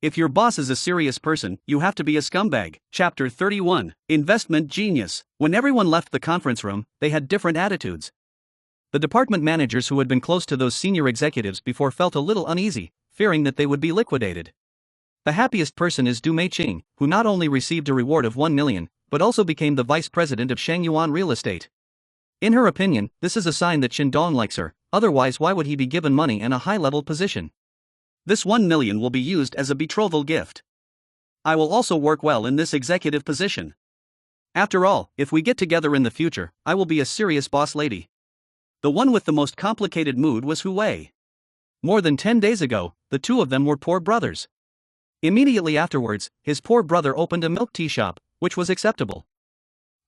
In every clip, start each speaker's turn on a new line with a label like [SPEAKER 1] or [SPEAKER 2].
[SPEAKER 1] If your boss is a serious person, you have to be a scumbag. Chapter 31. Investment Genius. When everyone left the conference room, they had different attitudes. The department managers who had been close to those senior executives before felt a little uneasy, fearing that they would be liquidated. The happiest person is Du Meiqing, who not only received a reward of 1 million, but also became the vice president of Shangyuan Real Estate. In her opinion, this is a sign that Chen Dong likes her, otherwise why would he be given money and a high-level position? This 1 million will be used as a betrothal gift. I will also work well in this executive position. After all, if we get together in the future, I will be a serious boss lady. The one with the most complicated mood was Hu Wei. More than 10 days ago, the two of them were poor brothers. Immediately afterwards, his poor brother opened a milk tea shop, which was acceptable.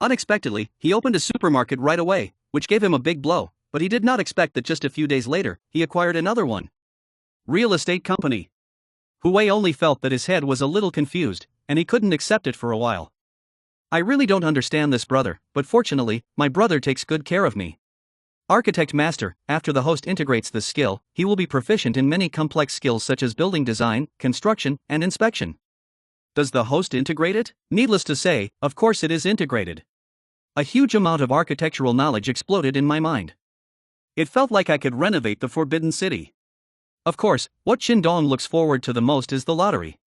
[SPEAKER 1] Unexpectedly, he opened a supermarket right away, which gave him a big blow, but he did not expect that just a few days later, he acquired another one. Real estate company. Hu Wei only felt that his head was a little confused, and he couldn't accept it for a while. I really don't understand this, brother, but fortunately, my brother takes good care of me. Architect Master. After the host integrates this skill, he will be proficient in many complex skills such as building design, construction, and inspection. Does the host integrate it? Needless to say, of course it is integrated. A huge amount of architectural knowledge exploded in my mind. It felt like I could renovate the Forbidden City. Of course, what Chen Dong looks forward to the most is the lottery.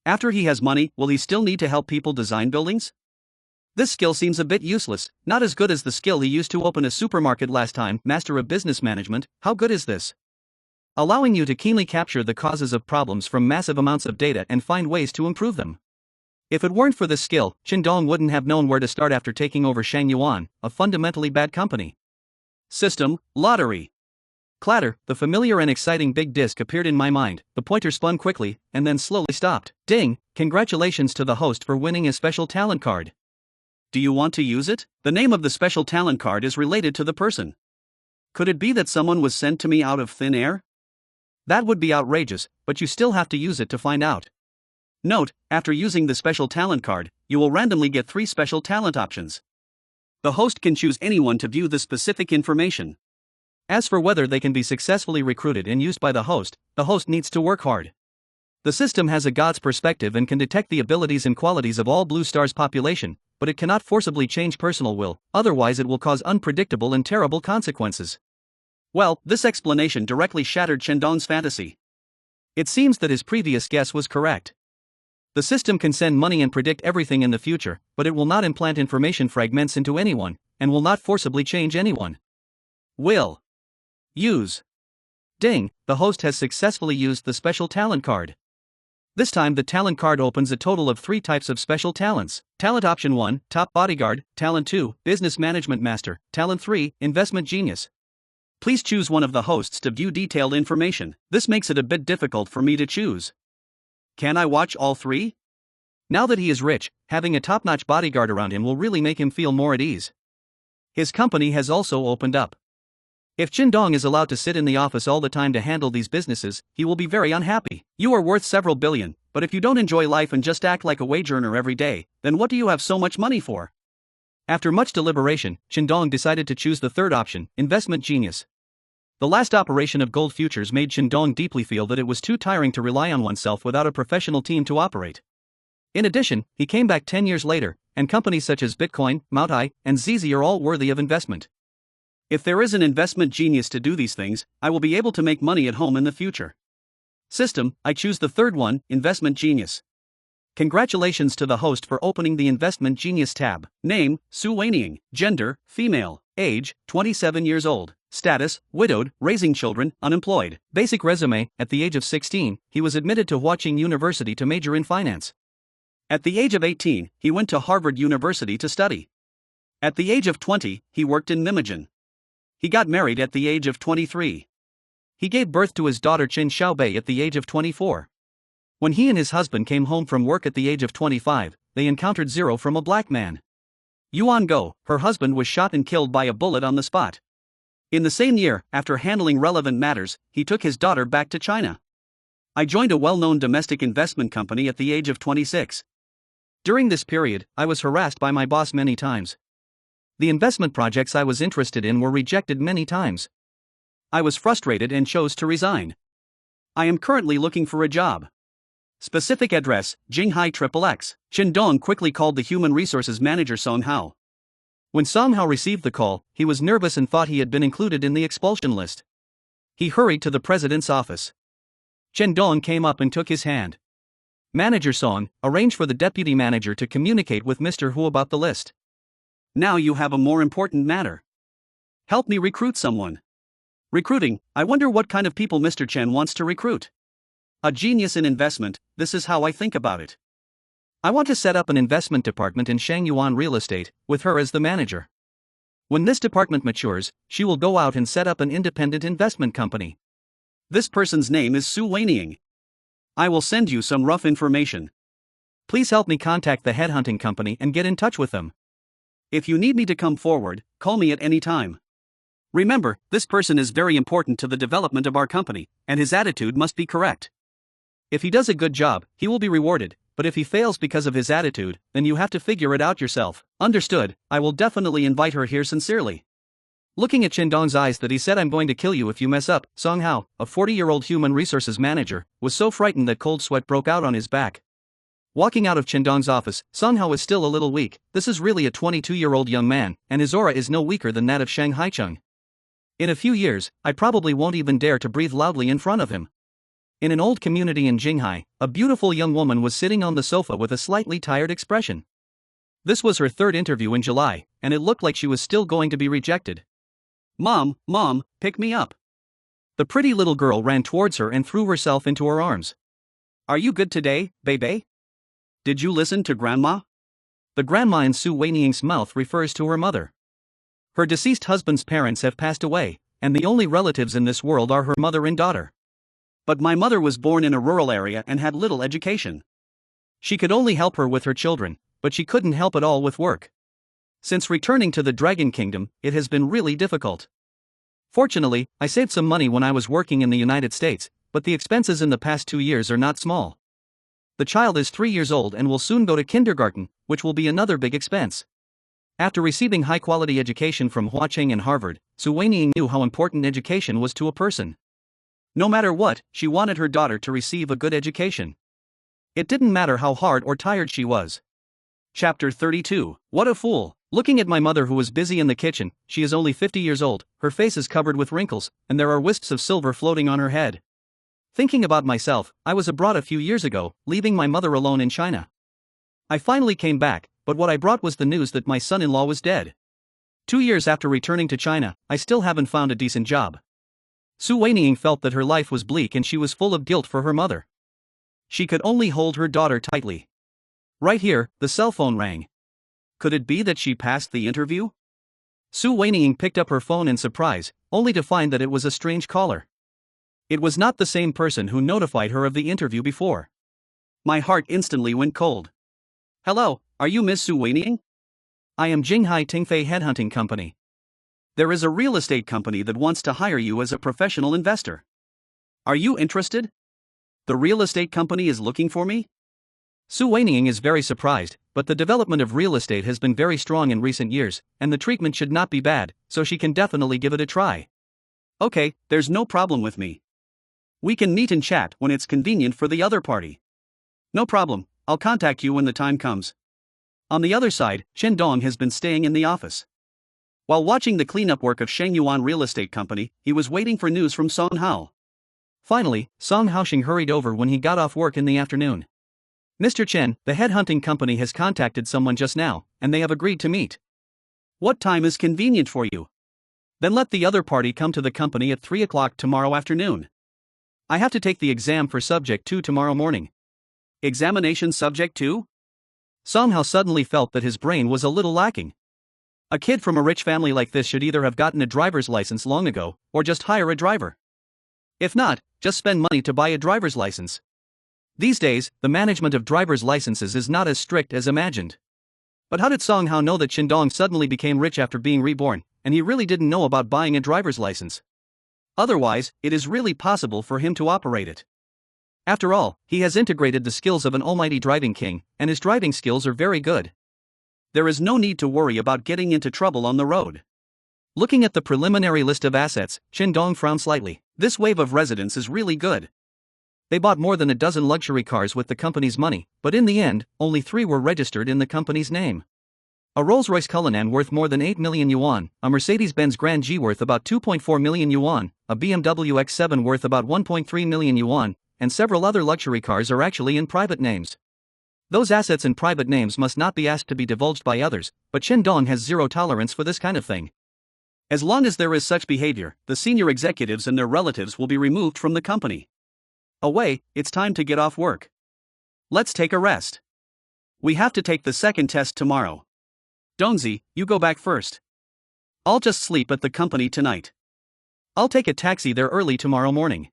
[SPEAKER 1] After he has money, will he still need to help people design buildings? This skill seems a bit useless, not as good as the skill he used to open a supermarket last time. Master of Business Management. How good is this? Allowing you to keenly capture the causes of problems from massive amounts of data and find ways to improve them. If it weren't for this skill, Chen Dong wouldn't have known where to start after taking over Shangyuan, a fundamentally bad company. System, lottery. Clatter, the familiar and exciting big disc appeared in my mind. The pointer spun quickly, and then slowly stopped. Ding! Congratulations to the host for winning a special talent card. Do you want to use it? The name of the special talent card is related to the person. Could it be that someone was sent to me out of thin air? That would be outrageous, but you still have to use it to find out. Note, after using the special talent card, you will randomly get 3 special talent options. The host can choose anyone to view the specific information. As for whether they can be successfully recruited and used by the host needs to work hard. The system has a god's perspective and can detect the abilities and qualities of all Blue Star's population, but it cannot forcibly change personal will, otherwise it will cause unpredictable and terrible consequences. Well, this explanation directly shattered Chen Dong's fantasy. It seems that his previous guess was correct. The system can send money and predict everything in the future, but it will not implant information fragments into anyone, and will not forcibly change anyone. Will use. Ding, the host has successfully used the special talent card. This time the talent card opens a total of 3 types of special talents. Talent option 1, Top Bodyguard. Talent 2, Business Management Master. Talent 3, Investment Genius. Please choose one of the hosts to view detailed information. This makes it a bit difficult for me to choose. Can I watch all 3? Now that he is rich, having a top-notch bodyguard around him will really make him feel more at ease. His company has also opened up. If Chen Dong is allowed to sit in the office all the time to handle these businesses, he will be very unhappy. You are worth several billion, but if you don't enjoy life and just act like a wage earner every day, then what do you have so much money for? After much deliberation, Chen Dong decided to choose the third option, Investment Genius. The last operation of gold futures made Chen Dong deeply feel that it was too tiring to rely on oneself without a professional team to operate. In addition, he came back 10 years later, and companies such as Bitcoin, Mount I, and ZZ are all worthy of investment. If there is an investment genius to do these things, I will be able to make money at home in the future. System, I choose the third one, Investment Genius. Congratulations to the host for opening the Investment Genius tab. Name, Su Weiniang. Gender, female. Age, 27 years old. Status, widowed, raising children, unemployed. Basic resume, at the age of 16, he was admitted to Huaqing University to major in finance. At the age of 18, he went to Harvard University to study. At the age of 20, he worked in Migrant. He got married at the age of 23. He gave birth to his daughter Qin Xiaobei at the age of 24. When he and his husband came home from work at the age of 25, they encountered Zero from a black man. Yuan Go, her husband, was shot and killed by a bullet on the spot. In the same year, after handling relevant matters, he took his daughter back to China. I joined a well-known domestic investment company at the age of 26. During this period, I was harassed by my boss many times. The investment projects I was interested in were rejected many times. I was frustrated and chose to resign. I am currently looking for a job. Specific address, Jinghai XXX. Chen Dong quickly called the human resources manager Song Hao. When Song Hao received the call, he was nervous and thought he had been included in the expulsion list. He hurried to the president's office. Chen Dong came up and took his hand. Manager Song, arrange for the deputy manager to communicate with Mr. Hu about the list. Now you have a more important matter. Help me recruit someone. Recruiting, I wonder what kind of people Mr. Chen wants to recruit. A genius in investment, this is how I think about it. I want to set up an investment department in Shangyuan real estate, with her as the manager. When this department matures, she will go out and set up an independent investment company. This person's name is Su Weining. I will send you some rough information. Please help me contact the headhunting company and get in touch with them. If you need me to come forward, call me at any time. Remember, this person is very important to the development of our company, and his attitude must be correct. If he does a good job, he will be rewarded, but if he fails because of his attitude, then you have to figure it out yourself. Understood, I will definitely invite her here sincerely. Looking at Chen Dong's eyes that he said I'm going to kill you if you mess up, Song Hao, a 40-year-old human resources manager, was so frightened that cold sweat broke out on his back. Walking out of Chen Dong's office, Song Hao is still a little weak. This is really a 22-year-old young man, and his aura is no weaker than that of Shang Haicheng. In a few years, I probably won't even dare to breathe loudly in front of him. In an old community in Jinghai, a beautiful young woman was sitting on the sofa with a slightly tired expression. This was her third interview in July, and it looked like she was still going to be rejected. Mom, pick me up. The pretty little girl ran towards her and threw herself into her arms. Are you good today, baby? Did you listen to Grandma? The grandma in Su Weining's mouth refers to her mother. Her deceased husband's parents have passed away, and the only relatives in this world are her mother and daughter. But my mother was born in a rural area and had little education. She could only help her with her children, but she couldn't help at all with work. Since returning to the Dragon Kingdom, it has been really difficult. Fortunately, I saved some money when I was working in the United States, but the expenses in the past 2 years are not small. The child is 3 years old and will soon go to kindergarten, which will be another big expense. After receiving high-quality education from Huacheng and Harvard, Su Weining knew how important education was to a person. No matter what, she wanted her daughter to receive a good education. It didn't matter how hard or tired she was. Chapter 32. What a fool. Looking at my mother who was busy in the kitchen, she is only 50 years old, her face is covered with wrinkles, and there are wisps of silver floating on her head. Thinking about myself, I was abroad a few years ago, leaving my mother alone in China. I finally came back, but what I brought was the news that my son-in-law was dead. 2 years after returning to China, I still haven't found a decent job. Su Weining felt that her life was bleak and she was full of guilt for her mother. She could only hold her daughter tightly. Right here, the cell phone rang. Could it be that she passed the interview? Su Weining picked up her phone in surprise, only to find that it was a strange caller. It was not the same person who notified her of the interview before. My heart instantly went cold. Hello, are you Miss Su Weining? I am Jinghai Tingfei Headhunting Company. There is a real estate company that wants to hire you as a professional investor. Are you interested? The real estate company is looking for me? Su Weining is very surprised, but the development of real estate has been very strong in recent years, and the treatment should not be bad, so she can definitely give it a try. Okay, there's no problem with me. We can meet and chat when it's convenient for the other party. No problem, I'll contact you when the time comes. On the other side, Chen Dong has been staying in the office. While watching the cleanup work of Shangyuan Real Estate Company, he was waiting for news from Song Hao. Finally, Song Haoxing hurried over when he got off work in the afternoon. Mr. Chen, the headhunting company has contacted someone just now, and they have agreed to meet. What time is convenient for you? Then let the other party come to the company at 3 o'clock tomorrow afternoon. I have to take the exam for Subject 2 tomorrow morning. Examination Subject 2? Song Hao suddenly felt that his brain was a little lacking. A kid from a rich family like this should either have gotten a driver's license long ago, or just hire a driver. If not, just spend money to buy a driver's license. These days, the management of driver's licenses is not as strict as imagined. But how did Song Hao know that Chen Dong suddenly became rich after being reborn, and he really didn't know about buying a driver's license? Otherwise, it is really possible for him to operate it. After all, he has integrated the skills of an almighty driving king, and his driving skills are very good. There is no need to worry about getting into trouble on the road. Looking at the preliminary list of assets, Chen Dong frowned slightly. This wave of residents is really good. They bought more than a dozen luxury cars with the company's money, but in the end, only 3 were registered in the company's name. A Rolls-Royce Cullinan worth more than 8 million yuan, a Mercedes-Benz Grand G worth about 2.4 million yuan, a BMW X7 worth about 1.3 million yuan, and several other luxury cars are actually in private names. Those assets in private names must not be asked to be divulged by others, but Chen Dong has zero tolerance for this kind of thing. As long as there is such behavior, the senior executives and their relatives will be removed from the company. Away, it's time to get off work. Let's take a rest. We have to take the second test tomorrow. Dongzi, you go back first. I'll just sleep at the company tonight. I'll take a taxi there early tomorrow morning.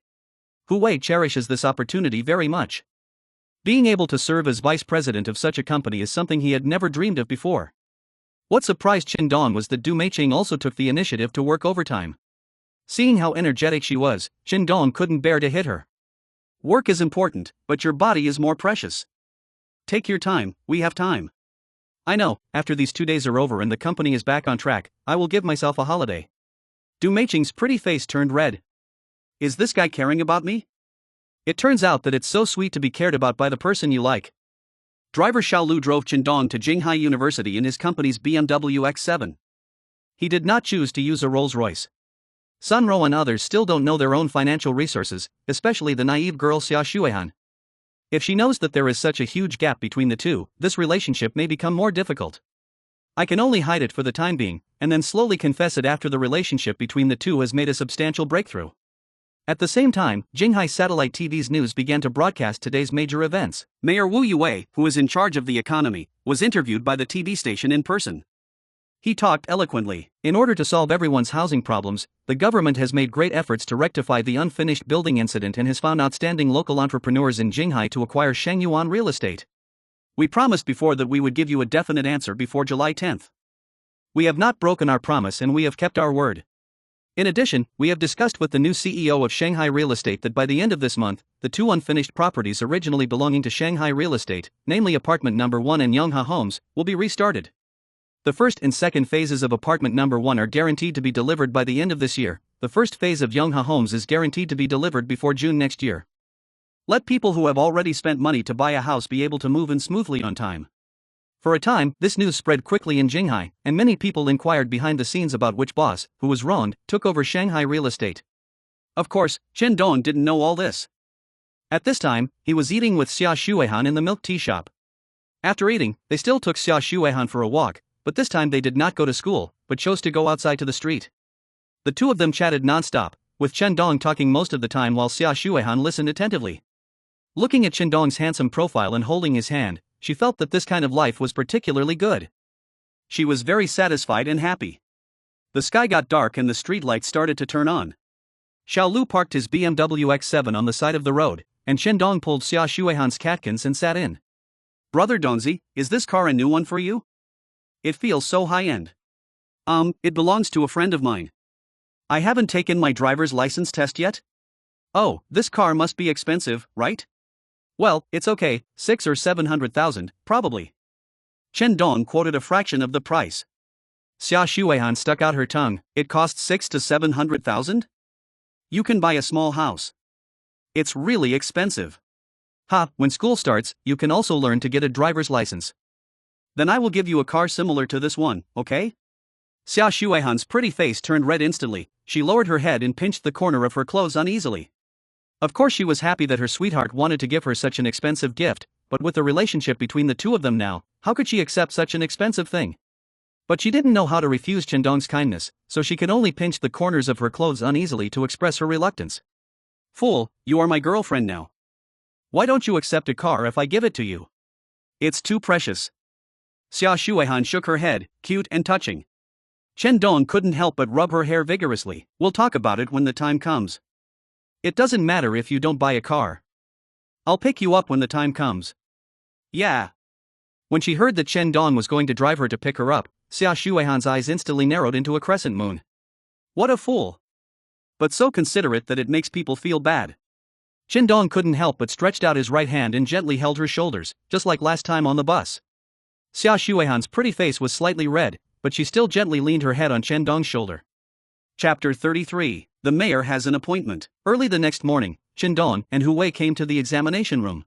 [SPEAKER 1] Hu Wei cherishes this opportunity very much. Being able to serve as vice president of such a company is something he had never dreamed of before. What surprised Chen Dong was that Du Meiqing also took the initiative to work overtime. Seeing how energetic she was, Chen Dong couldn't bear to hit her. Work is important, but your body is more precious. Take your time, we have time. I know, after these 2 days are over and the company is back on track, I will give myself a holiday. Du Meiqing's pretty face turned red. Is this guy caring about me? It turns out that it's so sweet to be cared about by the person you like. Driver Xiao Lu drove Chen Dong to Jinghai University in his company's BMW X7. He did not choose to use a Rolls-Royce. Sun Ro and others still don't know their own financial resources, especially the naive girl Xia Xuehan. If she knows that there is such a huge gap between the two, this relationship may become more difficult. I can only hide it for the time being, and then slowly confess it after the relationship between the two has made a substantial breakthrough. At the same time, Jinghai Satellite TV's news began to broadcast today's major events. Mayor Wu Yue, who is in charge of the economy, was interviewed by the TV station in person. He talked eloquently. In order to solve everyone's housing problems, the government has made great efforts to rectify the unfinished building incident and has found outstanding local entrepreneurs in Jinghai to acquire Shengyuan real estate. We promised before that we would give you a definite answer before July 10th. We have not broken our promise and we have kept our word. In addition, we have discussed with the new CEO of Shanghai Real Estate that by the end of this month, the 2 unfinished properties originally belonging to Shanghai Real Estate, namely apartment number 1 and Yonghe Homes, will be restarted. The first and second phases of apartment number 1 are guaranteed to be delivered by the end of this year. The first phase of Yonghe Homes is guaranteed to be delivered before June next year. Let people who have already spent money to buy a house be able to move in smoothly on time. For a time, this news spread quickly in Jinghai, and many people inquired behind the scenes about which boss, who was wronged, took over Shanghai Real Estate. Of course, Chen Dong didn't know all this. At this time, he was eating with Xia Xuehan in the milk tea shop. After eating, they still took Xia Xuehan for a walk, but this time they did not go to school, but chose to go outside to the street. The two of them chatted non-stop, with Chen Dong talking most of the time while Xia Xuehan listened attentively. Looking at Chen Dong's handsome profile and holding his hand, she felt that this kind of life was particularly good. She was very satisfied and happy. The sky got dark and the streetlights started to turn on. Xiao Lu parked his BMW X7 on the side of the road, and Chen Dong pulled Xia Xuehan's catkins and sat in. Brother Dongzi, is this car a new one for you? It feels so high-end. It belongs to a friend of mine. I haven't taken my driver's license test yet? Oh, this car must be expensive, right? Well, it's okay, 6 or 700,000, probably. Chen Dong quoted a fraction of the price. Xia Xuehan stuck out her tongue. It costs 6 to 700,000? You can buy a small house. It's really expensive. Ha, when school starts, you can also learn to get a driver's license. Then I will give you a car similar to this one, okay? Xia Xuehan's pretty face turned red instantly. She lowered her head and pinched the corner of her clothes uneasily. Of course she was happy that her sweetheart wanted to give her such an expensive gift, but with the relationship between the two of them now, how could she accept such an expensive thing? But she didn't know how to refuse Chen Dong's kindness, so she could only pinch the corners of her clothes uneasily to express her reluctance. Fool, you are my girlfriend now. Why don't you accept a car if I give it to you? It's too precious. Xia Xuehan shook her head, cute and touching. Chen Dong couldn't help but rub her hair vigorously. We'll talk about it when the time comes. It doesn't matter if you don't buy a car. I'll pick you up when the time comes. Yeah. When she heard that Chen Dong was going to drive her to pick her up, Xia Xuehan's eyes instantly narrowed into a crescent moon. What a fool. But so considerate that it makes people feel bad. Chen Dong couldn't help but stretched out his right hand and gently held her shoulders, just like last time on the bus. Xia Xuehan's pretty face was slightly red, but she still gently leaned her head on Chen Dong's shoulder. Chapter 33. The mayor has an appointment. Early the next morning, Chen Dong and Hu Wei came to the examination room.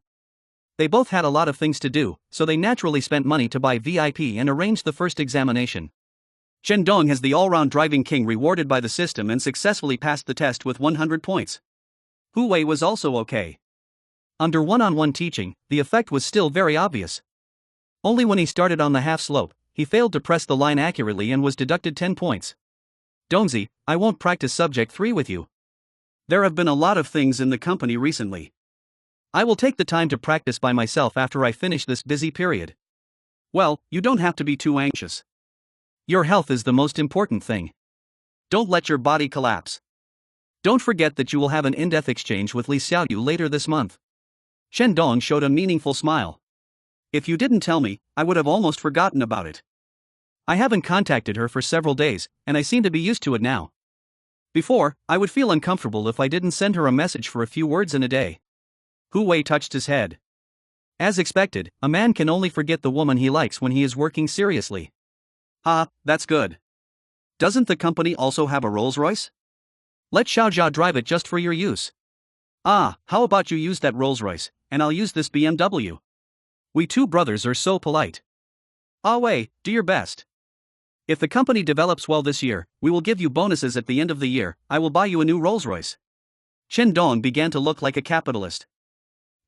[SPEAKER 1] They both had a lot of things to do, so they naturally spent money to buy VIP and arranged the first examination. Chen Dong has the all-round driving king rewarded by the system and successfully passed the test with 100 points. Hu Wei was also okay. Under one-on-one teaching, the effect was still very obvious. Only when he started on the half slope, he failed to press the line accurately and was deducted 10 points. Dongzi, I won't practice subject 3 with you. There have been a lot of things in the company recently. I will take the time to practice by myself after I finish this busy period. Well, you don't have to be too anxious. Your health is the most important thing. Don't let your body collapse. Don't forget that you will have an in-depth exchange with Li Xiaoyu later this month. Chen Dong showed a meaningful smile. If you didn't tell me, I would have almost forgotten about it. I haven't contacted her for several days, and I seem to be used to it now. Before, I would feel uncomfortable if I didn't send her a message for a few words in a day. Hu Wei touched his head. As expected, a man can only forget the woman he likes when he is working seriously. That's good. Doesn't the company also have a Rolls-Royce? Let Xiaojia drive it just for your use. How about you use that Rolls-Royce, and I'll use this BMW. We two brothers are so polite. Wei, do your best. If the company develops well this year, we will give you bonuses at the end of the year. I will buy you a new Rolls-Royce. Chen Dong began to look like a capitalist.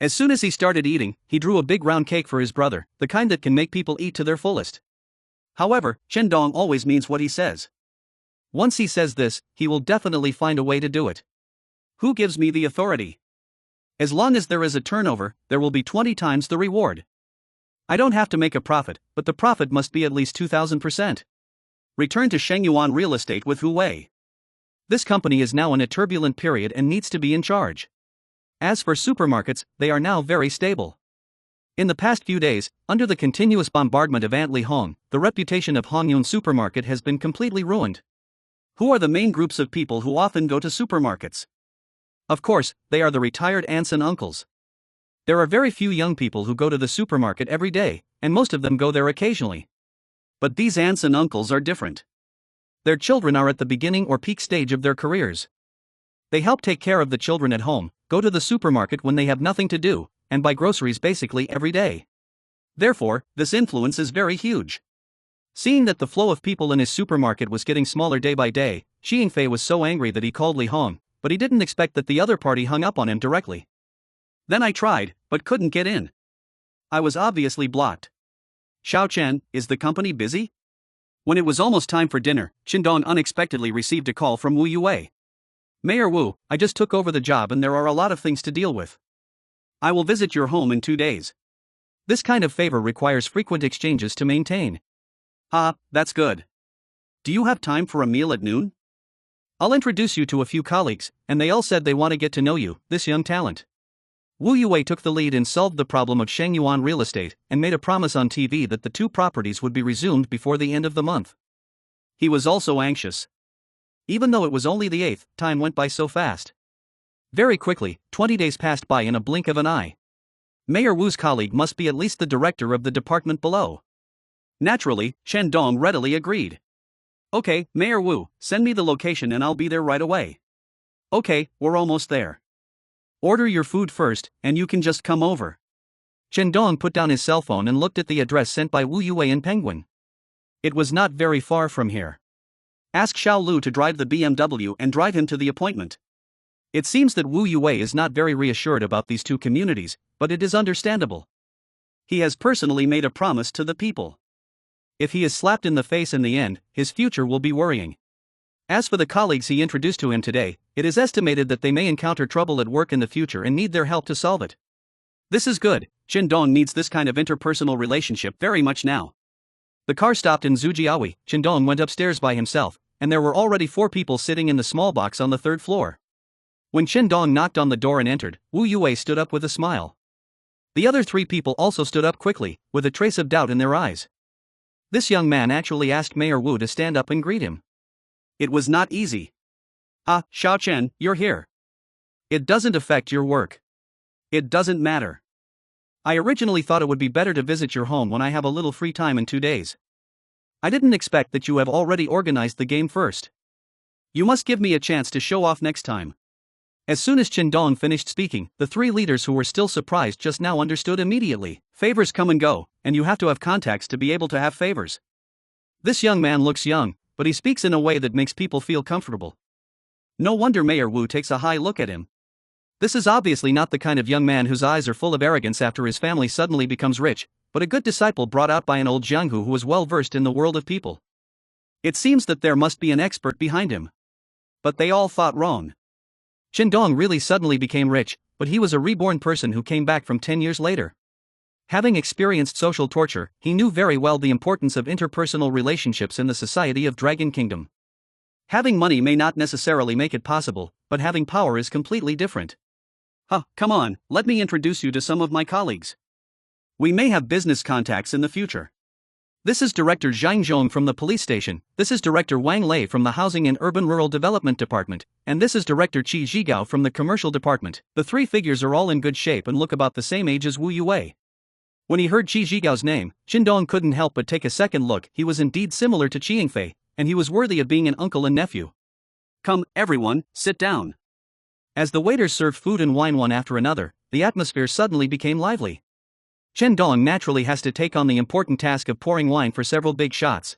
[SPEAKER 1] As soon as he started eating, he drew a big round cake for his brother, the kind that can make people eat to their fullest. However, Chen Dong always means what he says. Once he says this, he will definitely find a way to do it. Who gives me the authority? As long as there is a turnover, there will be 20 times the reward. I don't have to make a profit, but the profit must be at least 2,000%. Return to Shengyuan Real Estate with Hu Wei. This company is now in a turbulent period and needs to be in charge. As for supermarkets, they are now very stable. In the past few days, under the continuous bombardment of Ant Li Hong, the reputation of Hongyun Supermarket has been completely ruined. Who are the main groups of people who often go to supermarkets? Of course, they are the retired aunts and uncles. There are very few young people who go to the supermarket every day, and most of them go there occasionally. But these aunts and uncles are different. Their children are at the beginning or peak stage of their careers. They help take care of the children at home, go to the supermarket when they have nothing to do, and buy groceries basically every day. Therefore, this influence is very huge. Seeing that the flow of people in his supermarket was getting smaller day by day, Xi Yingfei was so angry that he called Li Hong, but he didn't expect that the other party hung up on him directly. Then I tried, but couldn't get in. I was obviously blocked. Xiao Chen, is the company busy? When it was almost time for dinner, Chen Dong unexpectedly received a call from Wu Yue. Mayor Wu, I just took over the job and there are a lot of things to deal with. I will visit your home in 2 days. This kind of favor requires frequent exchanges to maintain. That's good. Do you have time for a meal at noon? I'll introduce you to a few colleagues, and they all said they want to get to know you, this young talent. Wu Yue took the lead and solved the problem of Shengyuan Real Estate, and made a promise on TV that the 2 properties would be resumed before the end of the month. He was also anxious. Even though it was only the 8th, time went by so fast. Very quickly, 20 days passed by in a blink of an eye. Mayor Wu's colleague must be at least the director of the department below. Naturally, Chen Dong readily agreed. Okay, Mayor Wu, send me the location and I'll be there right away. Okay, we're almost there. Order your food first, and you can just come over. Chen Dong put down his cell phone and looked at the address sent by Wu Yue in Penguin. It was not very far from here. Ask Xiao Lu to drive the BMW and drive him to the appointment. It seems that Wu Yue is not very reassured about these 2 communities, but it is understandable. He has personally made a promise to the people. If he is slapped in the face in the end, his future will be worrying. As for the colleagues he introduced to him today, it is estimated that they may encounter trouble at work in the future and need their help to solve it. This is good. Chen Dong needs this kind of interpersonal relationship very much now. The car stopped in Zhujiawi. Chen Dong went upstairs by himself, and there were already 4 people sitting in the small box on the 3rd floor. When Chen Dong knocked on the door and entered, Wu Yue stood up with a smile. The other 3 people also stood up quickly, with a trace of doubt in their eyes. This young man actually asked Mayor Wu to stand up and greet him. It was not easy. Xiao Chen, you're here. It doesn't affect your work. It doesn't matter. I originally thought it would be better to visit your home when I have a little free time in 2 days. I didn't expect that you have already organized the game first. You must give me a chance to show off next time. As soon as Chen Dong finished speaking, the three leaders who were still surprised just now understood immediately. Favors come and go, and you have to have contacts to be able to have favors. This young man looks young, but he speaks in a way that makes people feel comfortable. No wonder Mayor Wu takes a high look at him. This is obviously not the kind of young man whose eyes are full of arrogance after his family suddenly becomes rich, but a good disciple brought out by an old Jianghu who was well versed in the world of people. It seems that there must be an expert behind him. But they all thought wrong. Chen Dong really suddenly became rich, but he was a reborn person who came back from 10 years later. Having experienced social torture, he knew very well the importance of interpersonal relationships in the society of Dragon Kingdom. Having money may not necessarily make it possible, but having power is completely different. Come on, let me introduce you to some of my colleagues. We may have business contacts in the future. This is Director Zhang Zhong from the police station, this is Director Wang Lei from the Housing and Urban Rural Development Department, and this is Director Qi Zhigao from the Commercial Department. The three figures are all in good shape and look about the same age as Wu Yue. When he heard Qi Zhigao's name, Chen Dong couldn't help but take a second look. He was indeed similar to Qi Yingfei, and he was worthy of being an uncle and nephew. Come, everyone, sit down. As the waiters served food and wine one after another, the atmosphere suddenly became lively. Chen Dong naturally has to take on the important task of pouring wine for several big shots.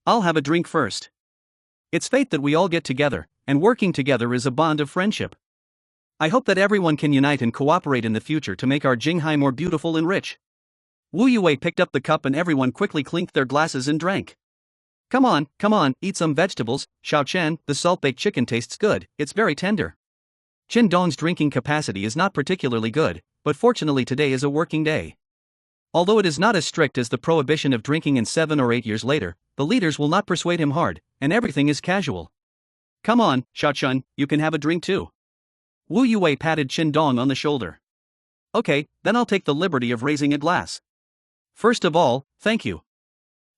[SPEAKER 1] I'll have a drink first. It's fate that we all get together, and working together is a bond of friendship. I hope that everyone can unite and cooperate in the future to make our Jinghai more beautiful and rich. Wu Yue picked up the cup and everyone quickly clinked their glasses and drank. Come on, eat some vegetables, Xiao Chen, the salt-baked chicken tastes good, it's very tender. Chen Dong's drinking capacity is not particularly good, but fortunately today is a working day. Although it is not as strict as the prohibition of drinking in 7 or 8 years later, the leaders will not persuade him hard, and everything is casual. Come on, Xiao Chen, you can have a drink too. Wu Yue patted Chen Dong on the shoulder. Okay, then I'll take the liberty of raising a glass. First of all, thank you.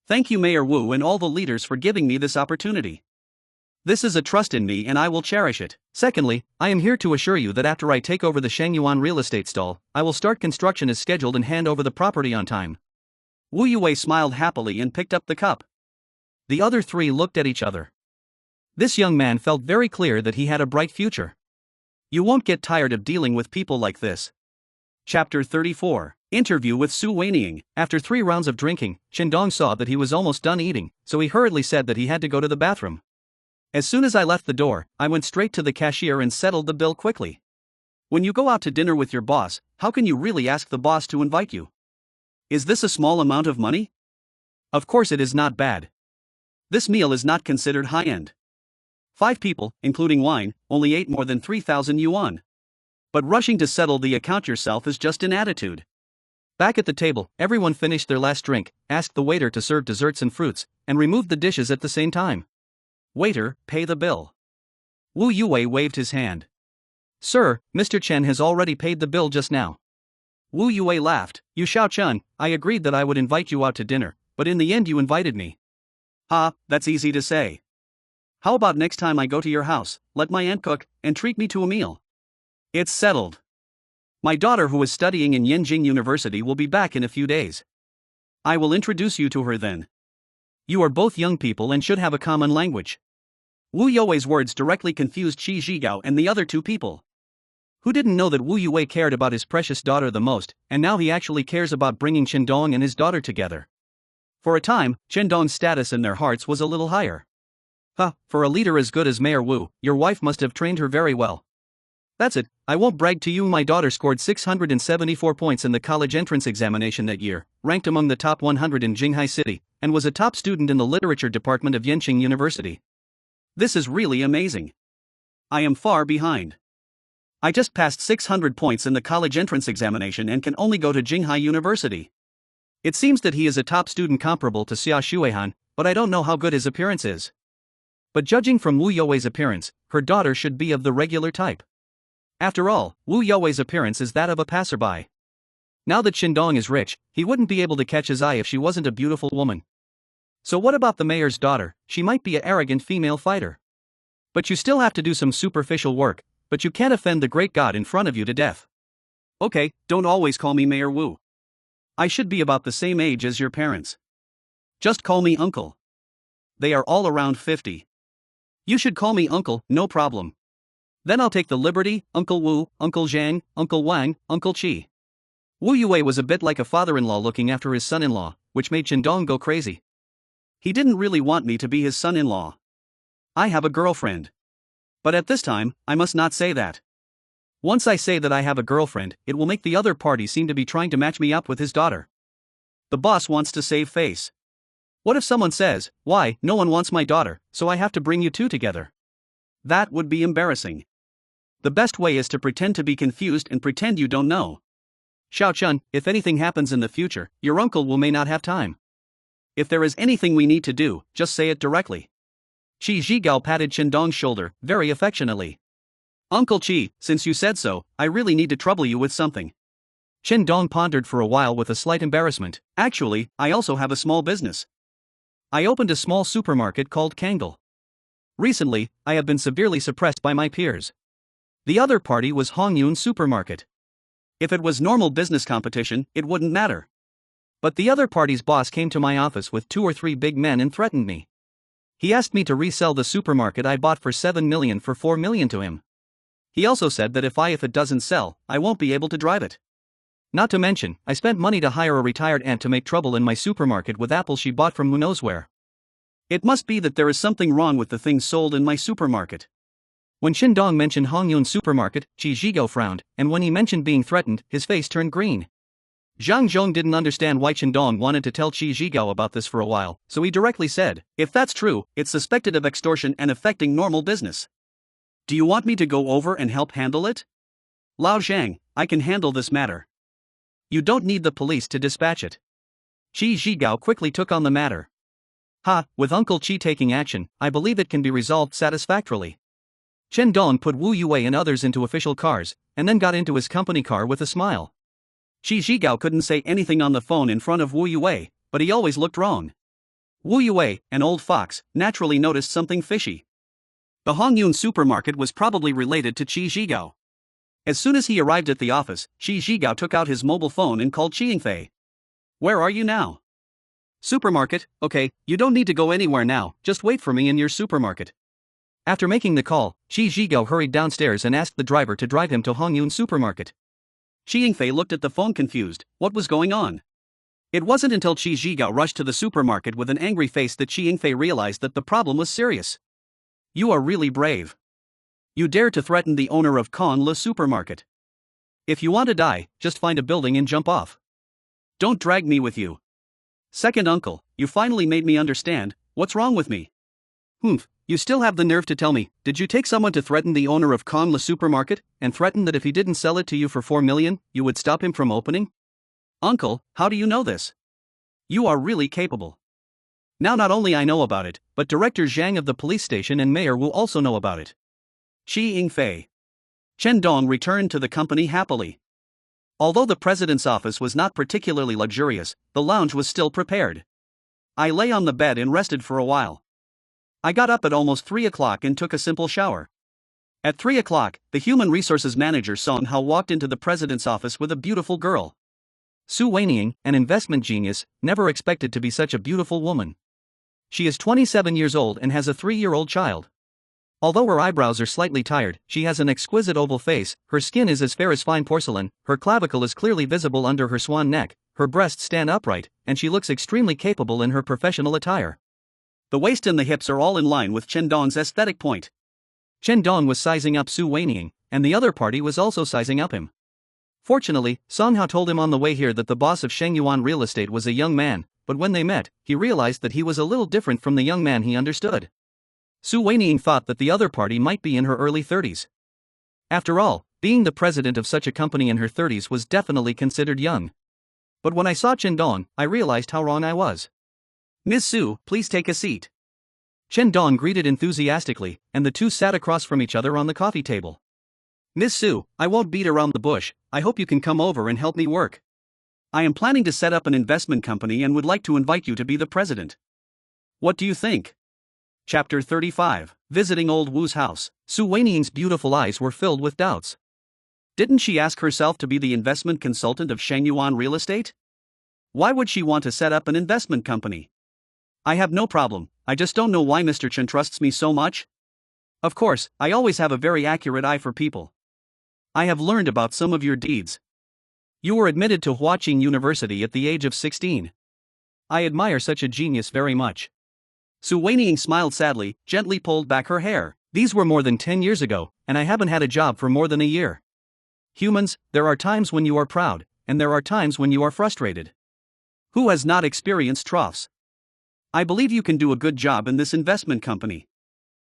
[SPEAKER 1] Thank you Mayor Wu and all the leaders for giving me this opportunity. This is a trust in me and I will cherish it. Secondly, I am here to assure you that after I take over the Shangyuan real estate stall, I will start construction as scheduled and hand over the property on time. Wu Yue smiled happily and picked up the cup. The other three looked at each other. This young man felt very clear that he had a bright future. You won't get tired of dealing with people like this. Chapter 34. Interview with Su Weining. After 3 rounds of drinking, Chen Dong saw that he was almost done eating, so he hurriedly said that he had to go to the bathroom. As soon as I left the door, I went straight to the cashier and settled the bill quickly. When you go out to dinner with your boss, how can you really ask the boss to invite you? Is this a small amount of money? Of course it is not bad. This meal is not considered high-end. 5 people, including wine, only ate more than 3,000 yuan. But rushing to settle the account yourself is just an attitude. Back at the table, everyone finished their last drink, asked the waiter to serve desserts and fruits, and removed the dishes at the same time. Waiter, pay the bill. Wu Yue waved his hand. Sir, Mr. Chen has already paid the bill just now. Wu Yue laughed. You Xiao Chen, I agreed that I would invite you out to dinner, but in the end you invited me. That's easy to say. How about next time I go to your house, let my aunt cook, and treat me to a meal? It's settled. My daughter who is studying in Yenjing University will be back in a few days. I will introduce you to her then. You are both young people and should have a common language. Wu Yue's words directly confused Qi Zhigao and the other 2 people. Who didn't know that Wu Yue cared about his precious daughter the most, and now he actually cares about bringing Chen Dong and his daughter together. For a time, Chen Dong's status in their hearts was a little higher. For a leader as good as Mayor Wu, your wife must have trained her very well. That's it, I won't brag to you, my daughter scored 674 points in the college entrance examination that year, ranked among the top 100 in Jinghai City, and was a top student in the literature department of Yenching University. This is really amazing. I am far behind. I just passed 600 points in the college entrance examination and can only go to Jinghai University. It seems that he is a top student comparable to Xia Shuihan, but I don't know how good his appearance is. But judging from Wu Yue's appearance, her daughter should be of the regular type. After all, Wu Yue's appearance is that of a passerby. Now that Chen Dong is rich, he wouldn't be able to catch his eye if she wasn't a beautiful woman. So what about the mayor's daughter? She might be an arrogant female fighter. But you still have to do some superficial work, but you can't offend the great God in front of you to death. Okay, don't always call me Mayor Wu. I should be about the same age as your parents. Just call me uncle. They are all around 50. You should call me uncle, no problem. Then I'll take the liberty, Uncle Wu, Uncle Zhang, Uncle Wang, Uncle Qi. Wu Yue was a bit like a father-in-law looking after his son-in-law, which made Chen Dong go crazy. He didn't really want me to be his son-in-law. I have a girlfriend. But at this time, I must not say that. Once I say that I have a girlfriend, it will make the other party seem to be trying to match me up with his daughter. The boss wants to save face. What if someone says, "Why, no one wants my daughter, so I have to bring you two together?" That would be embarrassing. The best way is to pretend to be confused and pretend you don't know. Xiao Chun, if anything happens in the future, your uncle may not have time. If there is anything we need to do, just say it directly. Qi Zhigao patted Chen Dong's shoulder, very affectionately. Uncle Qi, since you said so, I really need to trouble you with something. Chen Dong pondered for a while with a slight embarrassment. Actually, I also have a small business. I opened a small supermarket called Kangle. Recently, I have been severely suppressed by my peers. The other party was Hongyun Supermarket. If it was normal business competition, it wouldn't matter. But the other party's boss came to my office with 2 or 3 big men and threatened me. He asked me to resell the supermarket I bought for 7 million for 4 million to him. He also said that if it doesn't sell, I won't be able to drive it. Not to mention, I spent money to hire a retired aunt to make trouble in my supermarket with apples she bought from who knows where. It must be that there is something wrong with the things sold in my supermarket. When Chen Dong mentioned Hongyun Supermarket, Qi Zhigao frowned, and when he mentioned being threatened, his face turned green. Zhang Zhong didn't understand why Chen Dong wanted to tell Qi Zhigao about this for a while, so he directly said, "If that's true, it's suspected of extortion and affecting normal business. Do you want me to go over and help handle it?" "Lao Zhang, I can handle this matter. You don't need the police to dispatch it." Qi Zhigao quickly took on the matter. With Uncle Qi taking action, I believe it can be resolved satisfactorily. Chen Dong put Wu Yue and others into official cars, and then got into his company car with a smile. Qi Zhigao couldn't say anything on the phone in front of Wu Yue, but he always looked wrong. Wu Yue, an old fox, naturally noticed something fishy. The Hongyun Supermarket was probably related to Qi Zhigao. As soon as he arrived at the office, Qi Zhigao took out his mobile phone and called Qi Yingfei. "Where are you now?" "Supermarket, okay, you don't need to go anywhere now, just wait for me in your supermarket." After making the call, Qi Zhigao hurried downstairs and asked the driver to drive him to Hongyun Supermarket. Qi Yingfei looked at the phone confused. What was going on? It wasn't until Qi Zhigao rushed to the supermarket with an angry face that Qi Yingfei realized that the problem was serious. "You are really brave. You dare to threaten the owner of Conle Supermarket. If you want to die, just find a building and jump off. Don't drag me with you." "Second uncle, you finally made me understand. What's wrong with me?" "Humph, you still have the nerve to tell me, did you take someone to threaten the owner of Conle Supermarket, and threaten that if he didn't sell it to you for 4 million, you would stop him from opening?" "Uncle, how do you know this? You are really capable." "Now not only I know about it, but Director Zhang of the police station and mayor will also know about it." Qi Yingfei. Chen Dong returned to the company happily. Although the president's office was not particularly luxurious, the lounge was still prepared. I lay on the bed and rested for a while. I got up at almost 3 o'clock and took a simple shower. At 3 o'clock, the human resources manager Song Hao walked into the president's office with a beautiful girl. Su Weining, an investment genius, never expected to be such a beautiful woman. She is 27 years old and has a 3-year-old child. Although her eyebrows are slightly tired, she has an exquisite oval face, her skin is as fair as fine porcelain, her clavicle is clearly visible under her swan neck, her breasts stand upright, and she looks extremely capable in her professional attire. The waist and the hips are all in line with Chen Dong's aesthetic point. Chen Dong was sizing up Su Weining, and the other party was also sizing up him. Fortunately, Song Hao told him on the way here that the boss of Shengyuan Real Estate was a young man, but when they met, he realized that he was a little different from the young man he understood. Su Weining thought that the other party might be in her early 30s. After all, being the president of such a company in her 30s was definitely considered young. But when I saw Chen Dong, I realized how wrong I was. "Miss Su, please take a seat." Chen Dong greeted enthusiastically, and the two sat across from each other on the coffee table. "Miss Su, I won't beat around the bush, I hope you can come over and help me work. I am planning to set up an investment company and would like to invite you to be the president. What do you think?" Chapter 35, Visiting Old Wu's House. Su Weining's beautiful eyes were filled with doubts. Didn't she ask herself to be the investment consultant of Shengyuan Real Estate? Why would she want to set up an investment company? "I have no problem, I just don't know why Mr. Chen trusts me so much." Of course, I always have a very accurate eye for people. I have learned about some of your deeds. You were admitted to Huaqing University at the age of 16. I admire such a genius very much. Su Weiniang smiled sadly, gently pulled back her hair. These were more than 10 years ago, and I haven't had a job for more than a year. Humans, there are times when you are proud, and there are times when you are frustrated. Who has not experienced troughs? I believe you can do a good job in this investment company.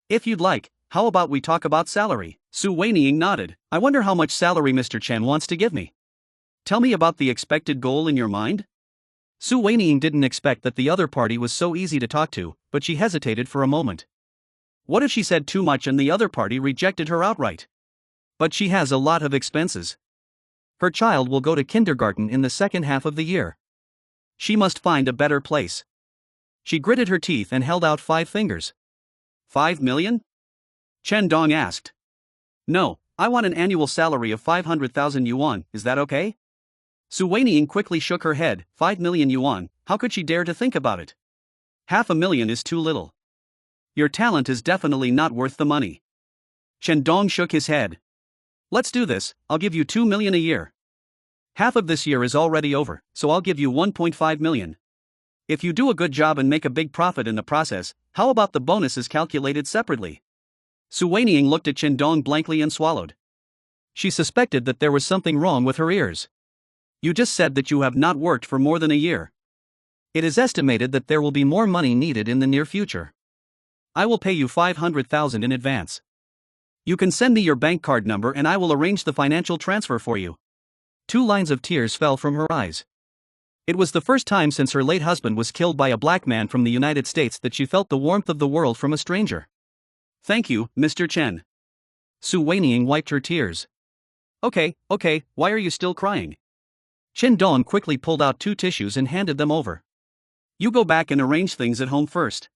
[SPEAKER 1] If you'd like, how about we talk about salary? Su Weiniang nodded. I wonder how much salary Mr. Chen wants to give me. Tell me about the expected goal in your mind? Su Weiniang didn't expect that the other party was so easy to talk to, but she hesitated for a moment. What if she said too much and the other party rejected her outright? But she has a lot of expenses. Her child will go to kindergarten in the second half of the year. She must find a better place. She gritted her teeth and held out 5 fingers. 5 million? Chen Dong asked. No, I want an annual salary of 500,000 yuan, is that okay? Su Weiniang quickly shook her head. 5 million yuan, how could she dare to think about it? 500,000 is too little. Your talent is definitely not worth the money. Chen Dong shook his head. Let's do this, I'll give you 2 million a year. Half of this year is already over, so I'll give you 1.5 million. If you do a good job and make a big profit in the process, how about the bonuses calculated separately? Su Weiniang looked at Chen Dong blankly and swallowed. She suspected that there was something wrong with her ears. You just said that you have not worked for more than a year. It is estimated that there will be more money needed in the near future. I will pay you 500,000 in advance. You can send me your bank card number and I will arrange the financial transfer for you. 2 lines of tears fell from her eyes. It was the first time since her late husband was killed by a black man from the United States that she felt the warmth of the world from a stranger. Thank you, Mr. Chen. Su Weiniang wiped her tears. Okay, why are you still crying? Chen Dong quickly pulled out 2 tissues and handed them over. You go back and arrange things at home first.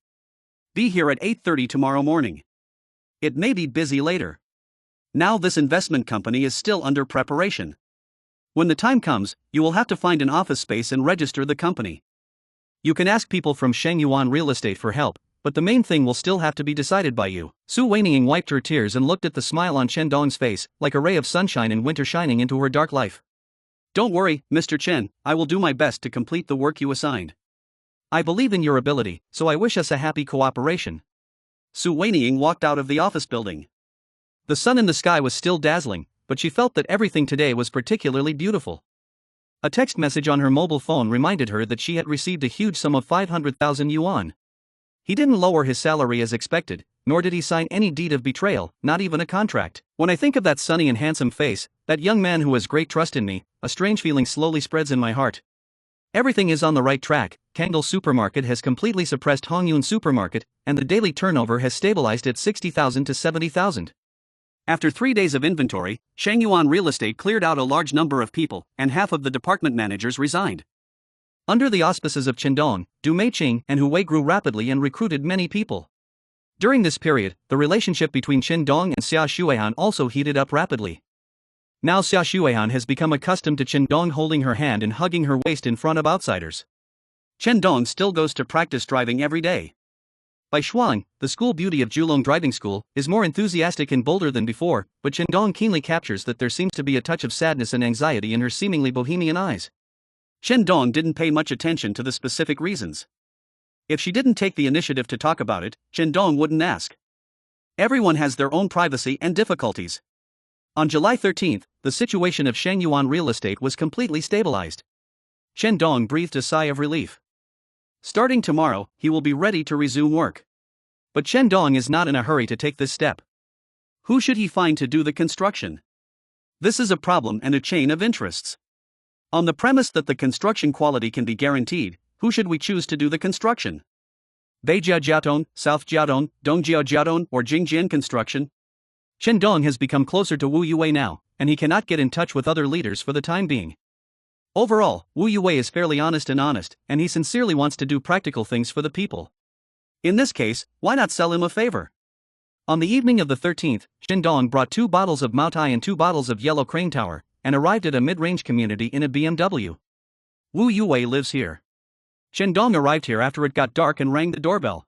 [SPEAKER 1] Be here at 8:30 tomorrow morning. It may be busy later. Now this investment company is still under preparation. When the time comes, you will have to find an office space and register the company. You can ask people from Shengyuan Real Estate for help, but the main thing will still have to be decided by you. Su Weiniang wiped her tears and looked at the smile on Chen Dong's face, like a ray of sunshine in winter shining into her dark life. Don't worry, Mr. Chen, I will do my best to complete the work you assigned. I believe in your ability, so I wish us a happy cooperation. Su Weiniang walked out of the office building. The sun in the sky was still dazzling, but she felt that everything today was particularly beautiful. A text message on her mobile phone reminded her that she had received a huge sum of 500,000 yuan. He didn't lower his salary as expected, nor did he sign any deed of betrayal, not even a contract. When I think of that sunny and handsome face, that young man who has great trust in me, a strange feeling slowly spreads in my heart. Everything is on the right track. Kangdal Supermarket has completely suppressed Hongyun Supermarket, and the daily turnover has stabilized at 60,000 to 70,000. After 3 days of inventory, Shengyuan Real Estate cleared out a large number of people, and half of the department managers resigned. Under the auspices of Chen Dong, Du Meiqing and Hu Wei grew rapidly and recruited many people. During this period, the relationship between Chen Dong and Xia Shuihan also heated up rapidly. Now Xia Shuihan has become accustomed to Chen Dong holding her hand and hugging her waist in front of outsiders. Chen Dong still goes to practice driving every day. By Shuang, the school beauty of Julong Driving School, is more enthusiastic and bolder than before, but Chen Dong keenly captures that there seems to be a touch of sadness and anxiety in her seemingly bohemian eyes. Chen Dong didn't pay much attention to the specific reasons. If she didn't take the initiative to talk about it, Chen Dong wouldn't ask. Everyone has their own privacy and difficulties. On July 13th, the situation of Shengyuan Real Estate was completely stabilized. Chen Dong breathed a sigh of relief. Starting tomorrow, he will be ready to resume work. But Chen Dong is not in a hurry to take this step. Who should he find to do the construction? This is a problem and a chain of interests. On the premise that the construction quality can be guaranteed, who should we choose to do the construction? Beijia Jiaotong, South Jiaotong, Dongjia Jiaotong, or Jingjian Construction? Chen Dong has become closer to Wu Yue now, and he cannot get in touch with other leaders for the time being. Overall, Wu Yue is fairly honest, and he sincerely wants to do practical things for the people. In this case, why not sell him a favor? On the evening of the 13th, Chen Dong brought 2 bottles of Maotai and 2 bottles of Yellow Crane Tower, and arrived at a mid-range community in a BMW. Wu Yue lives here. Chen Dong arrived here after it got dark and rang the doorbell.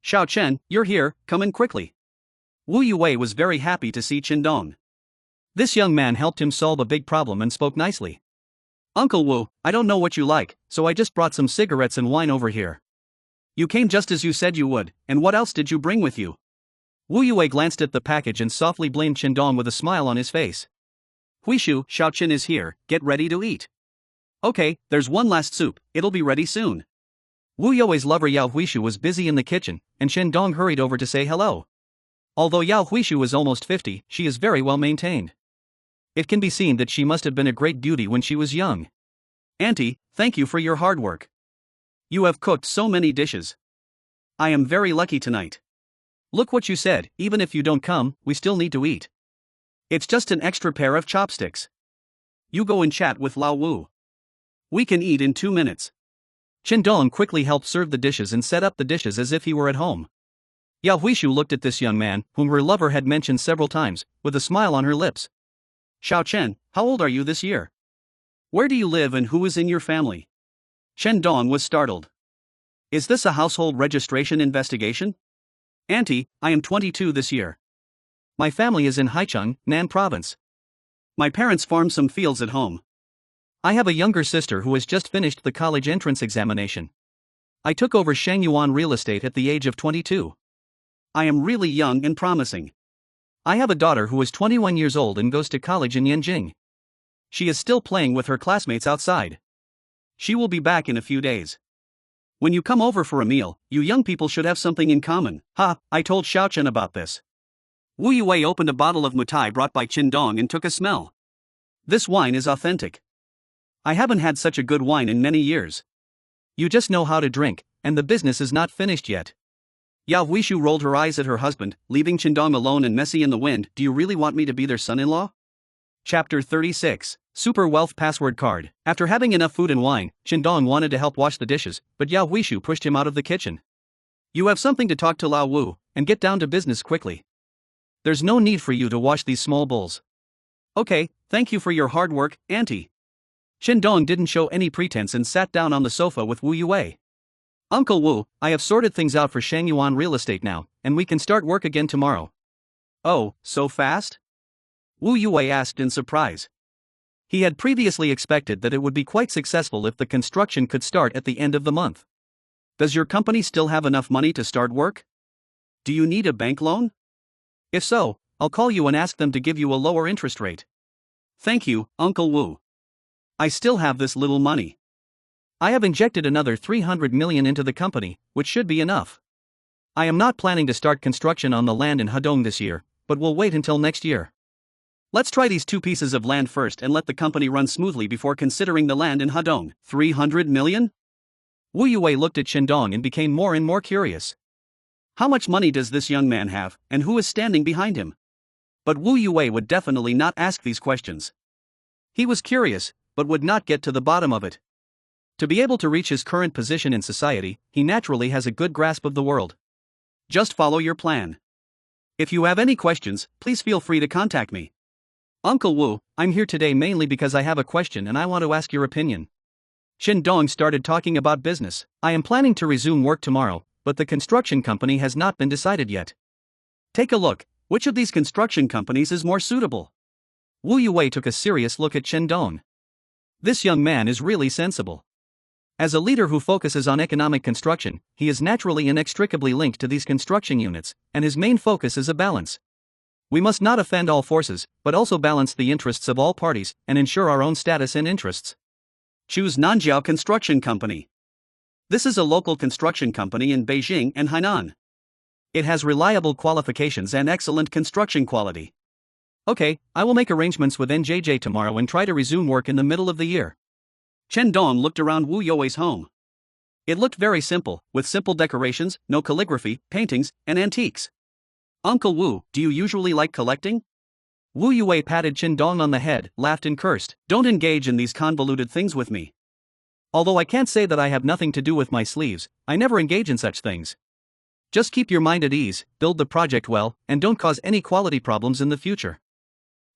[SPEAKER 1] Xiao Chen, you're here, come in quickly. Wu Yue was very happy to see Chen Dong. This young man helped him solve a big problem and spoke nicely. Uncle Wu, I don't know what you like, so I just brought some cigarettes and wine over here. You came just as you said you would, and what else did you bring with you? Wu Yue glanced at the package and softly blamed Chen Dong with a smile on his face. Huishu, Xiaoqin is here, get ready to eat. Okay, there's one last soup, it'll be ready soon. Wu Yue's lover Yao Huishu was busy in the kitchen, and Chen Dong hurried over to say hello. Although Yao Huishu is almost 50, she is very well maintained. It can be seen that she must have been a great beauty when she was young. Auntie, thank you for your hard work. You have cooked so many dishes. I am very lucky tonight. Look what you said, even if you don't come, we still need to eat. It's just an extra pair of chopsticks. You go and chat with Lao Wu. We can eat in 2 minutes. Chen Dong quickly helped serve the dishes and set up the dishes as if he were at home. Yao Huishu looked at this young man, whom her lover had mentioned several times, with a smile on her lips. Xiao Chen, how old are you this year? Where do you live and who is in your family? Chen Dong was startled. Is this a household registration investigation? Auntie, I am 22 this year. My family is in Haicheng, Nan Province. My parents farm some fields at home. I have a younger sister who has just finished the college entrance examination. I took over Shangyuan real estate at the age of 22. I am really young and promising. I have a daughter who is 21 years old and goes to college in Yanjing. She is still playing with her classmates outside. She will be back in a few days. When you come over for a meal, you young people should have something in common. I told Xiaochen about this. Wu Yue opened a bottle of mutai brought by Chen Dong and took a smell. This wine is authentic. I haven't had such a good wine in many years. You just know how to drink, and the business is not finished yet. Yao Huishu rolled her eyes at her husband, leaving Chen Dong alone and messy in the wind. Do you really want me to be their son-in-law? Chapter 36, Super Wealth Password Card. After having enough food and wine, Chen Dong wanted to help wash the dishes, but Yao Huishu pushed him out of the kitchen. You have something to talk to Lao Wu, and get down to business quickly. There's no need for you to wash these small bowls. Okay, thank you for your hard work, Auntie. Chen Dong didn't show any pretense and sat down on the sofa with Wu Yue. Uncle Wu, I have sorted things out for Shangyuan real estate now, and we can start work again tomorrow. Oh, so fast? Wu Yue asked in surprise. He had previously expected that it would be quite successful if the construction could start at the end of the month. Does your company still have enough money to start work? Do you need a bank loan? If so, I'll call you and ask them to give you a lower interest rate. Thank you, Uncle Wu. I still have this little money. I have injected another 300 million into the company, which should be enough. I am not planning to start construction on the land in Hedong this year, but will wait until next year. Let's try these 2 pieces of land first and let the company run smoothly before considering the land in Hedong. 300 million? Wu Yue looked at Chen Dong and became more and more curious. How much money does this young man have, and who is standing behind him? But Wu Yue would definitely not ask these questions. He was curious, but would not get to the bottom of it. To be able to reach his current position in society, he naturally has a good grasp of the world. Just follow your plan. If you have any questions, please feel free to contact me. Uncle Wu, I'm here today mainly because I have a question and I want to ask your opinion. Chen Dong started talking about business. I am planning to resume work tomorrow, but the construction company has not been decided yet. Take a look, which of these construction companies is more suitable? Wu Yue took a serious look at Chen Dong. This young man is really sensible. As a leader who focuses on economic construction, he is naturally inextricably linked to these construction units, and his main focus is a balance. We must not offend all forces, but also balance the interests of all parties, and ensure our own status and interests. Choose Nanjiao Construction Company. This is a local construction company in Beijing and Hainan. It has reliable qualifications and excellent construction quality. Okay, I will make arrangements with NJJ tomorrow and try to resume work in the middle of the year. Chen Dong looked around Wu Yue's home. It looked very simple, with simple decorations, no calligraphy, paintings, and antiques. Uncle Wu, do you usually like collecting? Wu Yue patted Chen Dong on the head, laughed and cursed. Don't engage in these convoluted things with me. Although I can't say that I have nothing to do with my sleeves, I never engage in such things. Just keep your mind at ease, build the project well, and don't cause any quality problems in the future.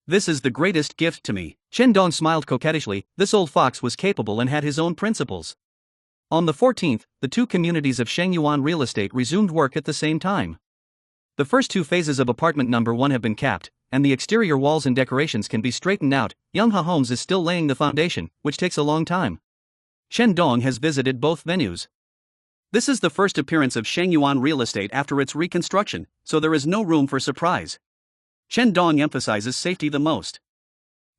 [SPEAKER 1] This is the greatest gift to me. Chen Dong smiled coquettishly. This old fox was capable and had his own principles. On the 14th, the 2 communities of Shangyuan real estate resumed work at the same time. The first two phases of apartment number 1 have been capped, and the exterior walls and decorations can be straightened out. Youngha Homes is still laying the foundation, which takes a long time. Chen Dong has visited both venues. This is the first appearance of Shengyuan Real Estate after its reconstruction, so there is no room for surprise. Chen Dong emphasizes safety the most.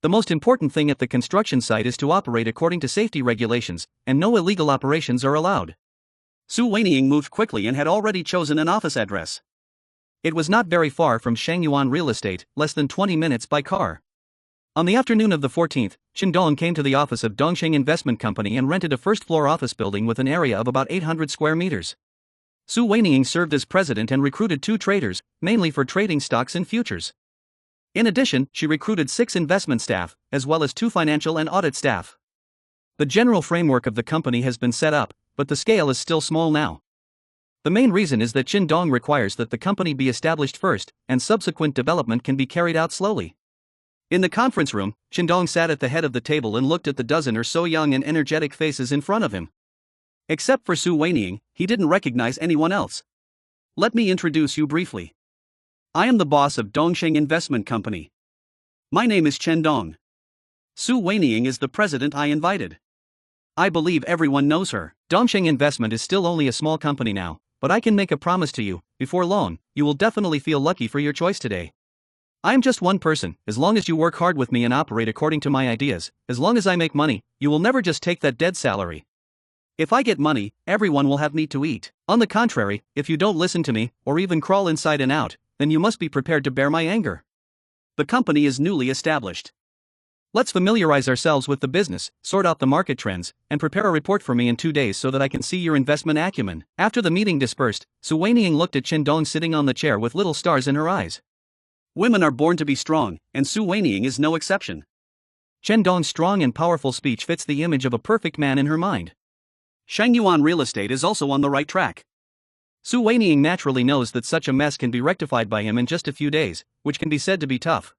[SPEAKER 1] The most important thing at the construction site is to operate according to safety regulations, and no illegal operations are allowed. Su Weiniang moved quickly and had already chosen an office address. It was not very far from Shengyuan Real Estate, less than 20 minutes by car. On the afternoon of the 14th, Chen Dong came to the office of Dongsheng Investment Company and rented a first-floor office building with an area of about 800 square meters. Su Weiniang served as president and recruited 2 traders, mainly for trading stocks and futures. In addition, she recruited 6 investment staff, as well as 2 financial and audit staff. The general framework of the company has been set up, but the scale is still small now. The main reason is that Chen Dong requires that the company be established first, and subsequent development can be carried out slowly. In the conference room, Chen Dong sat at the head of the table and looked at the dozen or so young and energetic faces in front of him. Except for Su Weiniang, he didn't recognize anyone else. Let me introduce you briefly. I am the boss of Dongsheng Investment Company. My name is Chen Dong. Su Weiniang is the president I invited. I believe everyone knows her. Dongsheng Investment is still only a small company now, but I can make a promise to you, before long, you will definitely feel lucky for your choice today. I am just one person. As long as you work hard with me and operate according to my ideas, as long as I make money, you will never just take that dead salary. If I get money, everyone will have meat to eat. On the contrary, if you don't listen to me, or even crawl inside and out, then you must be prepared to bear my anger. The company is newly established. Let's familiarize ourselves with the business, sort out the market trends, and prepare a report for me in 2 days so that I can see your investment acumen. After the meeting dispersed, Su Weiniang looked at Chen Dong sitting on the chair with little stars in her eyes. Women are born to be strong, and Su Weiniang is no exception. Chen Dong's strong and powerful speech fits the image of a perfect man in her mind. Shengyuan Real Estate is also on the right track. Su Weiniang naturally knows that such a mess can be rectified by him in just a few days, which can be said to be tough.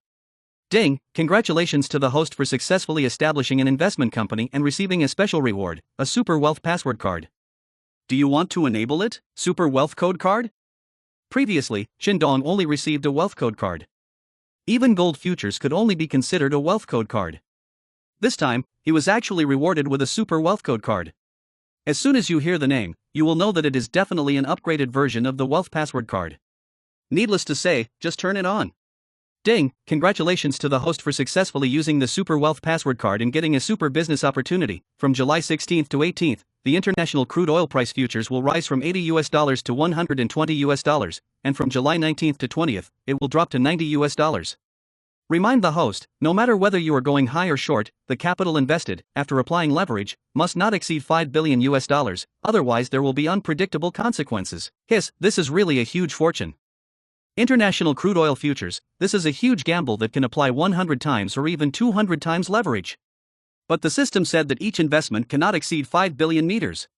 [SPEAKER 1] Ding, congratulations to the host for successfully establishing an investment company and receiving a special reward, a super wealth password card. Do you want to enable it, super wealth code card? Previously, Chen Dong only received a wealth code card. Even gold futures could only be considered a wealth code card. This time, he was actually rewarded with a super wealth code card. As soon as you hear the name, you will know that it is definitely an upgraded version of the wealth password card. Needless to say, just turn it on. Ding, congratulations to the host for successfully using the Super Wealth Password Card and getting a super business opportunity. From July 16th to 18th, the international crude oil price futures will rise from $80 to $120, and from July 19th to 20th, it will drop to $90. Remind the host, no matter whether you are going high or short, the capital invested, after applying leverage, must not exceed $5 billion, otherwise there will be unpredictable consequences. Hiss, this is really a huge fortune. International crude oil futures, this is a huge gamble that can apply 100 times or even 200 times leverage. But the system said that each investment cannot exceed 5 billion meters.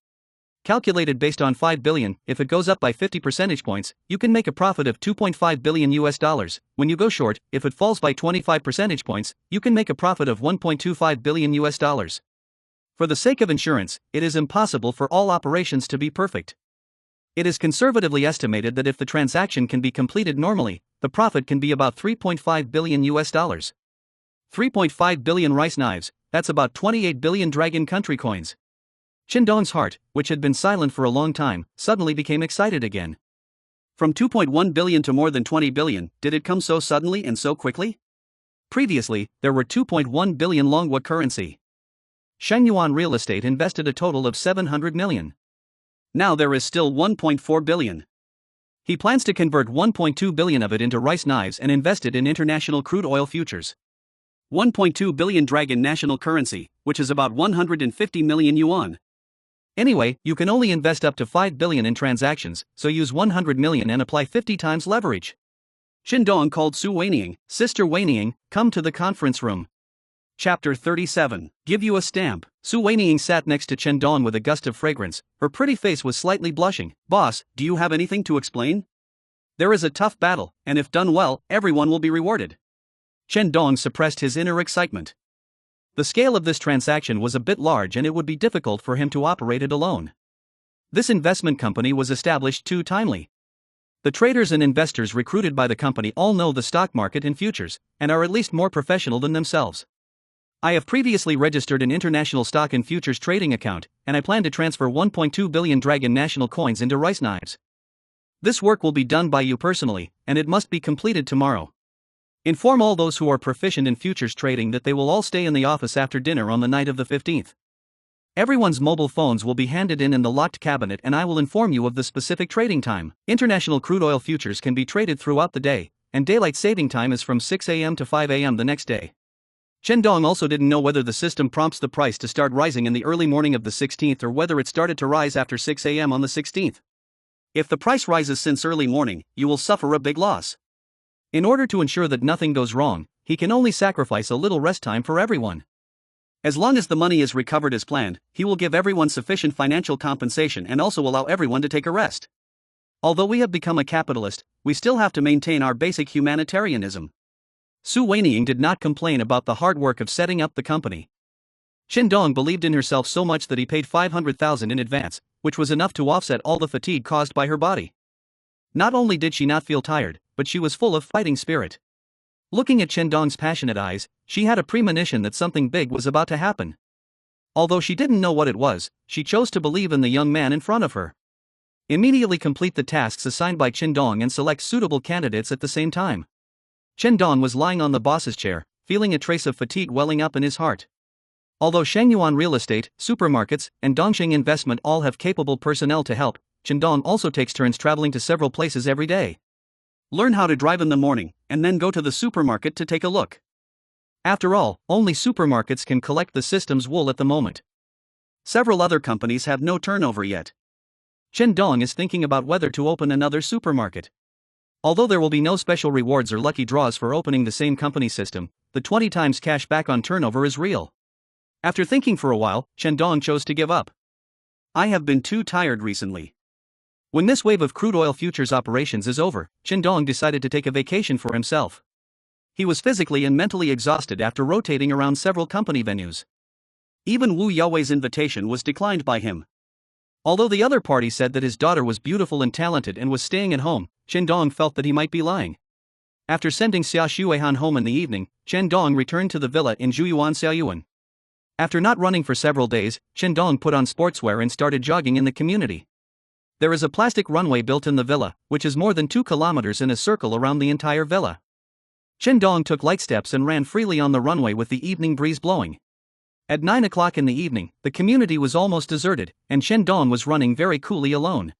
[SPEAKER 1] Calculated based on 5 billion, if it goes up by 50 percentage points, you can make a profit of $2.5 billion. When you go short, if it falls by 25 percentage points, you can make a profit of $1.25 billion. For the sake of insurance, it is impossible for all operations to be perfect. It is conservatively estimated that if the transaction can be completed normally, the profit can be about $3.5 billion. 3.5 billion rice knives, that's about 28 billion dragon country coins. Chen Dong's heart, which had been silent for a long time, suddenly became excited again. From 2.1 billion to more than 20 billion, did it come so suddenly and so quickly? Previously, there were 2.1 billion Longhua currency. Shengyuan Real Estate invested a total of 700 million. Now there is still 1.4 billion. He plans to convert 1.2 billion of it into rice knives and invest it in international crude oil futures. 1.2 billion dragon national currency, which is about 150 million yuan. Anyway, you can only invest up to 5 billion in transactions, so use 100 million and apply 50 times leverage. Chen Dong called Su Weiniang, Sister Weiniang, come to the conference room. Chapter 37, Give You a Stamp. Su Weiniang sat next to Chen Dong with a gust of fragrance. Her pretty face was slightly blushing. Boss, do you have anything to explain? There is a tough battle, and if done well, everyone will be rewarded. Chen Dong suppressed his inner excitement. The scale of this transaction was a bit large and it would be difficult for him to operate it alone. This investment company was established too timely. The traders and investors recruited by the company all know the stock market and futures, and are at least more professional than themselves. I have previously registered an international stock and futures trading account, and I plan to transfer 1.2 billion Dragon National coins into rice knives. This work will be done by you personally, and it must be completed tomorrow. Inform all those who are proficient in futures trading that they will all stay in the office after dinner on the night of the 15th. Everyone's mobile phones will be handed in the locked cabinet, and I will inform you of the specific trading time. International crude oil futures can be traded throughout the day, and daylight saving time is from 6 a.m. to 5 a.m. the next day. Chen Dong also didn't know whether the system prompts the price to start rising in the early morning of the 16th or whether it started to rise after 6 a.m. on the 16th. If the price rises since early morning, you will suffer a big loss. In order to ensure that nothing goes wrong, he can only sacrifice a little rest time for everyone. As long as the money is recovered as planned, he will give everyone sufficient financial compensation and also allow everyone to take a rest. Although we have become a capitalist, we still have to maintain our basic humanitarianism. Su Weiniang did not complain about the hard work of setting up the company. Chen Dong believed in herself so much that he paid 500,000 in advance, which was enough to offset all the fatigue caused by her body. Not only did she not feel tired, but she was full of fighting spirit. Looking at Chen Dong's passionate eyes, she had a premonition that something big was about to happen. Although she didn't know what it was, she chose to believe in the young man in front of her. Immediately complete the tasks assigned by Chen Dong and select suitable candidates at the same time. Chen Dong was lying on the boss's chair, feeling a trace of fatigue welling up in his heart. Although Shangyuan Real Estate, supermarkets, and Dongxing Investment all have capable personnel to help, Chen Dong also takes turns traveling to several places every day. Learn how to drive in the morning, and then go to the supermarket to take a look. After all, only supermarkets can collect the system's wool at the moment. Several other companies have no turnover yet. Chen Dong is thinking about whether to open another supermarket. Although there will be no special rewards or lucky draws for opening the same company system, the 20 times cash back on turnover is real. After thinking for a while, Chen Dong chose to give up. I have been too tired recently. When this wave of crude oil futures operations is over, Chen Dong decided to take a vacation for himself. He was physically and mentally exhausted after rotating around several company venues. Even Wu Yaowei's invitation was declined by him. Although the other party said that his daughter was beautiful and talented and was staying at home, Chen Dong felt that he might be lying. After sending Xia Xuehan home in the evening, Chen Dong returned to the villa in Zhuyuan Xiaoyuan. After not running for several days, Chen Dong put on sportswear and started jogging in the community. There is a plastic runway built in the villa, which is more than 2 kilometers in a circle around the entire villa. Chen Dong took light steps and ran freely on the runway with the evening breeze blowing. At 9 o'clock in the evening, the community was almost deserted, and Chen Dong was running very coolly alone.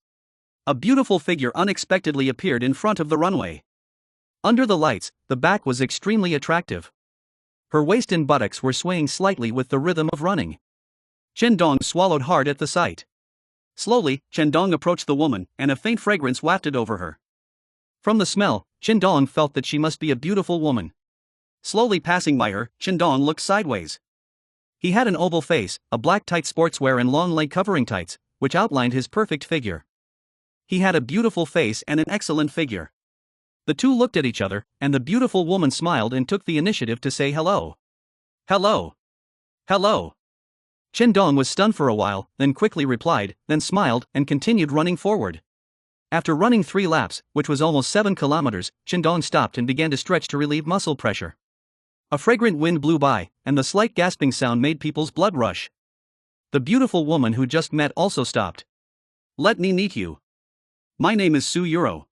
[SPEAKER 1] A beautiful figure unexpectedly appeared in front of the runway. Under the lights, the back was extremely attractive. Her waist and buttocks were swaying slightly with the rhythm of running. Chen Dong swallowed hard at the sight. Slowly, Chen Dong approached the woman, and a faint fragrance wafted over her. From the smell, Chen Dong felt that she must be a beautiful woman. Slowly passing by her, Chen Dong looked sideways. He had an oval face, a black tight sportswear and long leg covering tights, which outlined his perfect figure. He had a beautiful face and an excellent figure. The two looked at each other, and the beautiful woman smiled and took the initiative to say hello. Hello. Hello. Chen Dong was stunned for a while, then quickly replied, then smiled, and continued running forward. After running 3 laps, which was almost 7 kilometers, Chen Dong stopped and began to stretch to relieve muscle pressure. A fragrant wind blew by, and the slight gasping sound made people's blood rush. The beautiful woman who just met also stopped. Let me meet you. My name is Su Euro.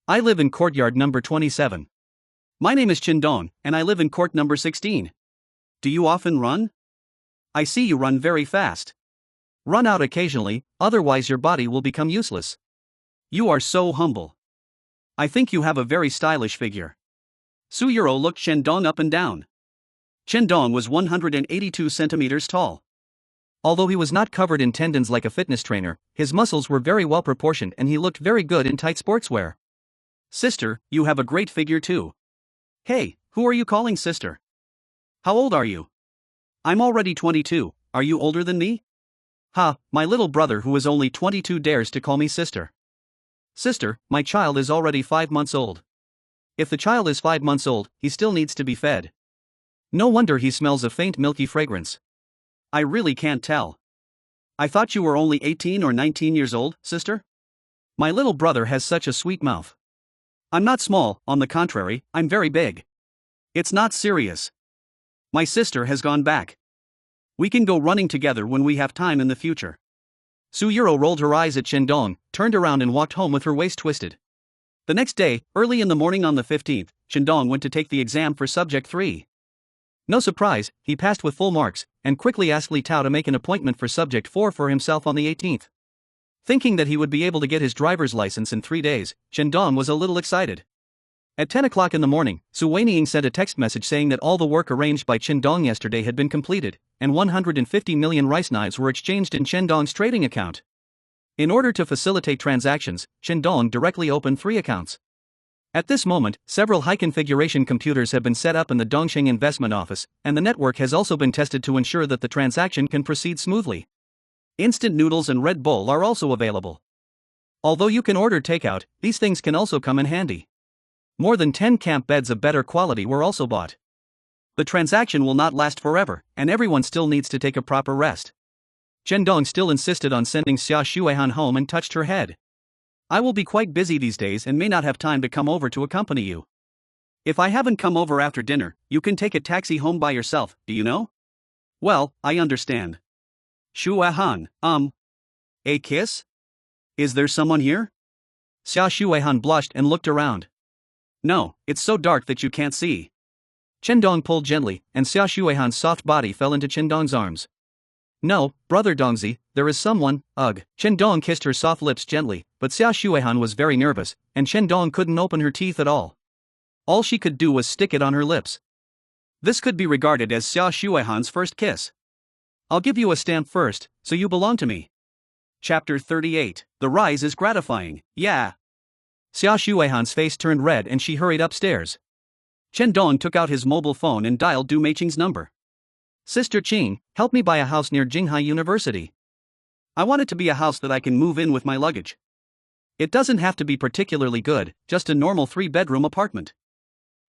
[SPEAKER 1] I live in courtyard number 27. My name is Chen Dong, and I live in court number 16. Do you often run? I see you run very fast. Run out occasionally, otherwise your body will become useless. You are so humble. I think you have a very stylish figure. Su Euro looked Chen Dong up and down. Chen Dong was 182 centimeters tall. Although he was not covered in tendons like a fitness trainer, his muscles were very well proportioned and he looked very good in tight sportswear. Sister, you have a great figure too. Hey, who are you calling sister? How old are you? I'm already 22, are you older than me? Ha, my little brother who is only 22 dares to call me sister. Sister, my child is already 5 months old. If the child is 5 months old, he still needs to be fed. No wonder he smells a faint milky fragrance. I really can't tell. I thought you were only 18 or 19 years old, sister? My little brother has such a sweet mouth. I'm not small, on the contrary, I'm very big. It's not serious. My sister has gone back. We can go running together when we have time in the future. Suyuro rolled her eyes at Chen Dong, turned around and walked home with her waist twisted. The next day, early in the morning on the 15th, Chen Dong went to take the exam for Subject 3. No surprise, he passed with full marks, and quickly asked Li Tao to make an appointment for Subject 4 for himself on the 18th. Thinking that he would be able to get his driver's license in 3 days, Chen Dong was a little excited. At 10 o'clock in the morning, Su Weiniang sent a text message saying that all the work arranged by Chen Dong yesterday had been completed, and 150 million rice knives were exchanged in Chen Dong's trading account. In order to facilitate transactions, Chen Dong directly opened 3 accounts. At this moment, several high-configuration computers have been set up in the Dongxing investment office, and the network has also been tested to ensure that the transaction can proceed smoothly. Instant noodles and Red Bull are also available. Although you can order takeout, these things can also come in handy. More than 10 camp beds of better quality were also bought. The transaction will not last forever, and everyone still needs to take a proper rest. Chen Dong still insisted on sending Xia Shuihan home and touched her head. I will be quite busy these days and may not have time to come over to accompany you. If I haven't come over after dinner, you can take a taxi home by yourself, do you know? Well, I understand. Shuihan, a kiss? Is there someone here? Xia Shuihan blushed and looked around. No, it's so dark that you can't see. Chen Dong pulled gently, and Xia Shuihan's soft body fell into Chen Dong's arms. No, brother Dongzi, there is someone, ugh. Chen Dong kissed her soft lips gently, but Xia Shuihan was very nervous, and Chen Dong couldn't open her teeth at all. All she could do was stick it on her lips. This could be regarded as Xia Shuihan's first kiss. I'll give you a stamp first, so you belong to me. Chapter 38. The rise is gratifying, yeah. Xia Shuihan's face turned red and she hurried upstairs. Chen Dong took out his mobile phone and dialed Du Meiqing's number. Sister Qing, help me buy a house near Jinghai University. I want it to be a house that I can move in with my luggage. It doesn't have to be particularly good, just a normal 3-bedroom apartment.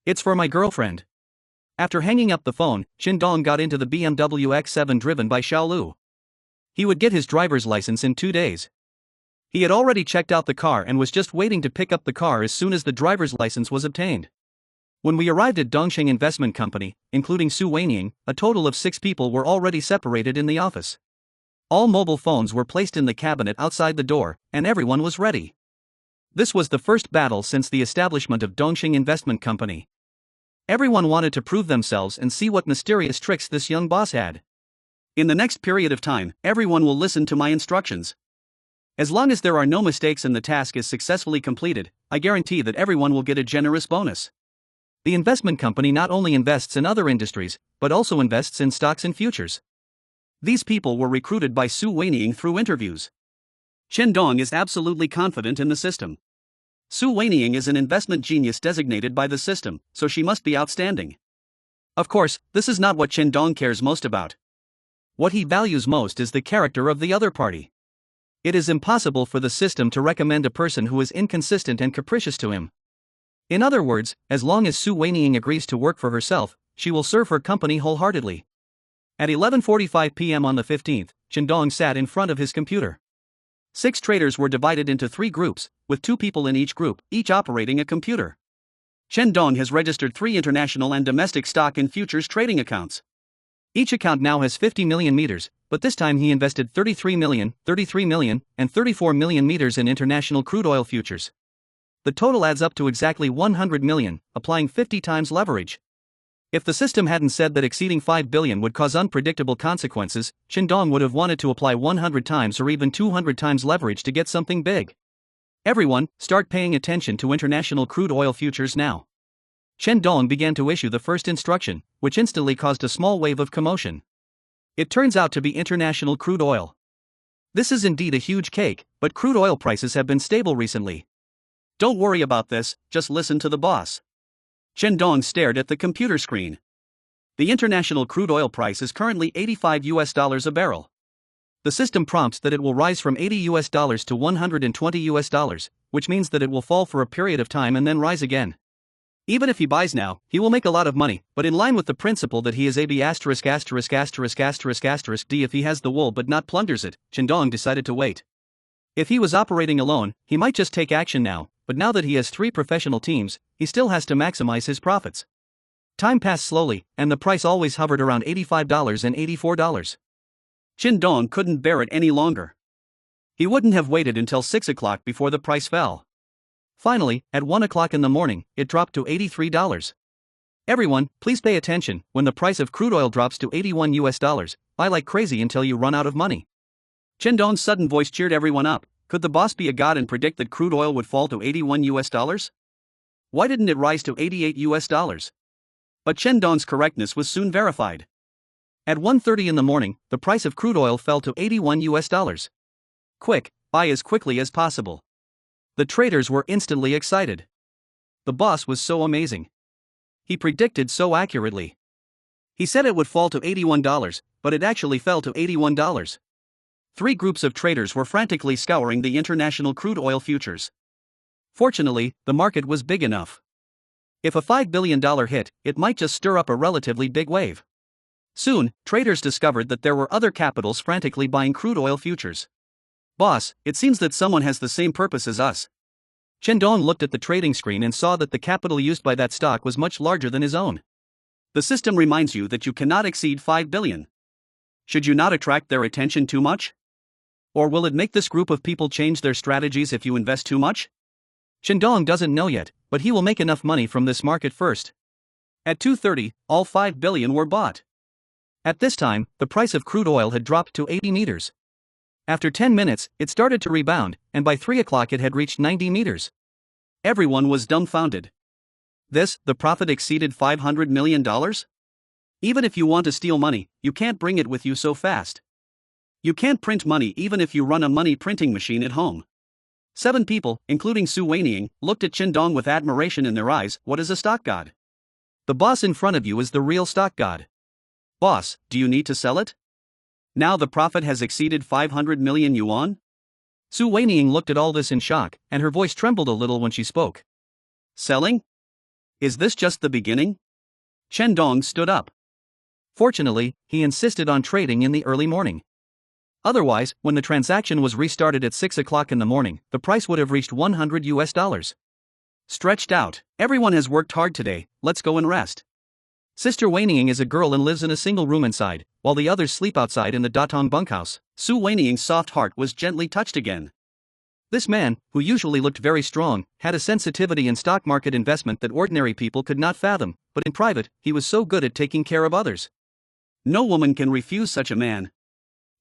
[SPEAKER 1] It's for my girlfriend. After hanging up the phone, Chen Dong got into the BMW X7 driven by Xiaolu. He would get his driver's license in 2 days. He had already checked out the car and was just waiting to pick up the car as soon as the driver's license was obtained. When we arrived at Dongxing Investment Company, including Su Weiniang, a total of 6 people were already separated in the office. All mobile phones were placed in the cabinet outside the door, and everyone was ready. This was the first battle since the establishment of Dongxing Investment Company. Everyone wanted to prove themselves and see what mysterious tricks this young boss had. In the next period of time, everyone will listen to my instructions. As long as there are no mistakes and the task is successfully completed, I guarantee that everyone will get a generous bonus. The investment company not only invests in other industries, but also invests in stocks and futures. These people were recruited by Su Weiniang through interviews. Chen Dong is absolutely confident in the system. Su Weiniang is an investment genius designated by the system, so she must be outstanding. Of course, this is not what Chen Dong cares most about. What he values most is the character of the other party. It is impossible for the system to recommend a person who is inconsistent and capricious to him. In other words, as long as Su Weiniang agrees to work for herself, she will serve her company wholeheartedly. At 11:45 p.m. on the 15th, Chen Dong sat in front of his computer. 6 traders were divided into 3 groups, with 2 people in each group, each operating a computer. Chen Dong has registered 3 international and domestic stock and futures trading accounts. Each account now has 50 million meters, but this time he invested 33 million, and 34 million meters in international crude oil futures. The total adds up to exactly 100 million, applying 50 times leverage. If the system hadn't said that exceeding 5 billion would cause unpredictable consequences, Chen Dong would have wanted to apply 100 times or even 200 times leverage to get something big. Everyone, start paying attention to international crude oil futures now. Chen Dong began to issue the first instruction, which instantly caused a small wave of commotion. It turns out to be international crude oil. This is indeed a huge cake, but crude oil prices have been stable recently. Don't worry about this, just listen to the boss. Chen Dong stared at the computer screen. The international crude oil price is currently $85 a barrel. The system prompts that it will rise from $80 to $120, which means that it will fall for a period of time and then rise again. Even if he buys now, he will make a lot of money, but in line with the principle that he is AB************* D if he has the wool but not plunders it, Chen Dong decided to wait. If he was operating alone, he might just take action now, but now that he has 3 professional teams, he still has to maximize his profits. Time passed slowly, and the price always hovered around $85 and $84. Chen Dong couldn't bear it any longer. He wouldn't have waited until 6 o'clock before the price fell. Finally, at 1 o'clock in the morning, it dropped to $83. Everyone, please pay attention. When the price of crude oil drops to $81, buy like crazy until you run out of money. Chen Dong's sudden voice cheered everyone up. Could the boss be a god and predict that crude oil would fall to $81? Why didn't it rise to $88? But Chen Dong's correctness was soon verified. At 1:30 in the morning, the price of crude oil fell to $81. Quick, buy as quickly as possible. The traders were instantly excited. The boss was so amazing. He predicted so accurately. He said it would fall to $81, but it actually fell to $81. 3 groups of traders were frantically scouring the international crude oil futures. Fortunately, the market was big enough. If a $5 billion hit, it might just stir up a relatively big wave. Soon, traders discovered that there were other capitals frantically buying crude oil futures. Boss, it seems that someone has the same purpose as us. Chen Dong looked at the trading screen and saw that the capital used by that stock was much larger than his own. The system reminds you that you cannot exceed 5 billion. Should you not attract their attention too much? Or will it make this group of people change their strategies if you invest too much? Chen Dong doesn't know yet, but he will make enough money from this market first. At 2:30, all 5 billion were bought. At this time, the price of crude oil had dropped to 80 meters. After 10 minutes, it started to rebound, and by 3 o'clock it had reached 90 meters. Everyone was dumbfounded. The profit exceeded $500 million? Even if you want to steal money, you can't bring it with you so fast. You can't print money even if you run a money printing machine at home. 7 people, including Su Weiniang, looked at Chen Dong with admiration in their eyes. What is a stock god? The boss in front of you is the real stock god. Boss, do you need to sell it? Now the profit has exceeded 500 million yuan? Su Weiniang looked at all this in shock, and her voice trembled a little when she spoke. Selling? Is this just the beginning? Chen Dong stood up. Fortunately, he insisted on trading in the early morning. Otherwise, when the transaction was restarted at 6 o'clock in the morning, the price would have reached $100. Stretched out, everyone has worked hard today, let's go and rest. Sister Weiniang is a girl and lives in a single room inside, while the others sleep outside in the Datong bunkhouse. Su Weiniang's soft heart was gently touched again. This man, who usually looked very strong, had a sensitivity in stock market investment that ordinary people could not fathom, but in private, he was so good at taking care of others. No woman can refuse such a man.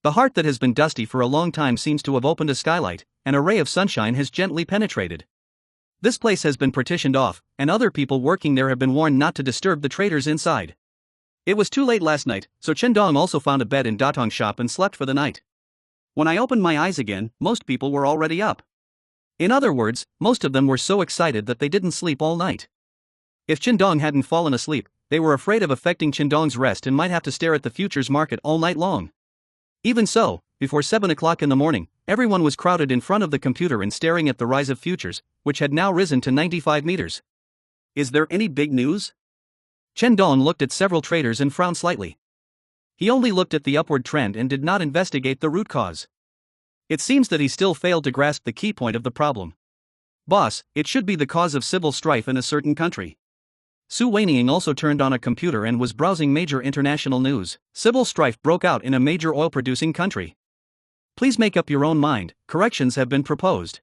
[SPEAKER 1] The heart that has been dusty for a long time seems to have opened a skylight, and a ray of sunshine has gently penetrated. This place has been partitioned off, and other people working there have been warned not to disturb the traders inside. It was too late last night, so Chen Dong also found a bed in Datong's shop and slept for the night. When I opened my eyes again, most people were already up. In other words, most of them were so excited that they didn't sleep all night. If Chen Dong hadn't fallen asleep, they were afraid of affecting Chen Dong's rest and might have to stare at the futures market all night long. Even so, before 7 o'clock in the morning, everyone was crowded in front of the computer and staring at the rise of futures, which had now risen to 95 meters. Is there any big news? Chen Dong looked at several traders and frowned slightly. He only looked at the upward trend and did not investigate the root cause. It seems that he still failed to grasp the key point of the problem. Boss, it should be the cause of civil strife in a certain country. Su Weiniang also turned on a computer and was browsing major international news. Civil strife broke out in a major oil-producing country. Please make up your own mind, corrections have been proposed.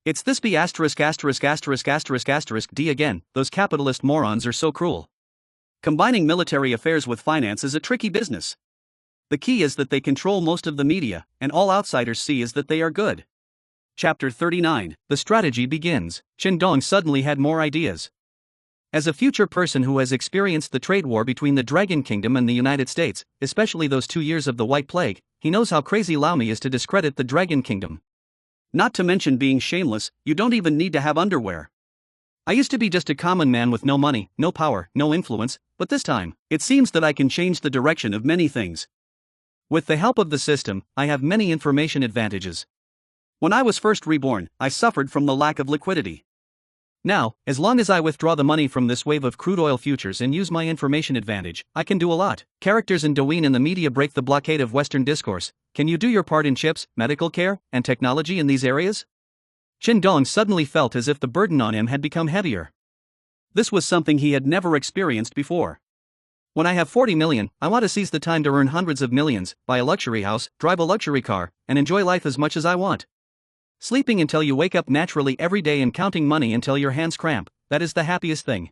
[SPEAKER 1] It's this B*************** D again, those capitalist morons are so cruel. Combining military affairs with finance is a tricky business. The key is that they control most of the media, and all outsiders see is that they are good. Chapter 39. The strategy begins. Chen Dong suddenly had more ideas. As a future person who has experienced the trade war between the Dragon Kingdom and the United States, especially those 2 years of the White Plague, he knows how crazy Laomi is to discredit the Dragon Kingdom. Not to mention being shameless, you don't even need to have underwear. I used to be just a common man with no money, no power, no influence, but this time, it seems that I can change the direction of many things. With the help of the system, I have many information advantages. When I was first reborn, I suffered from the lack of liquidity. Now, as long as I withdraw the money from this wave of crude oil futures and use my information advantage, I can do a lot. Characters in Douyin and the media break the blockade of Western discourse, can you do your part in chips, medical care, and technology in these areas? Chen Dong suddenly felt as if the burden on him had become heavier. This was something he had never experienced before. When I have 40 million, I want to seize the time to earn hundreds of millions, buy a luxury house, drive a luxury car, and enjoy life as much as I want. Sleeping until you wake up naturally every day and counting money until your hands cramp, that is the happiest thing.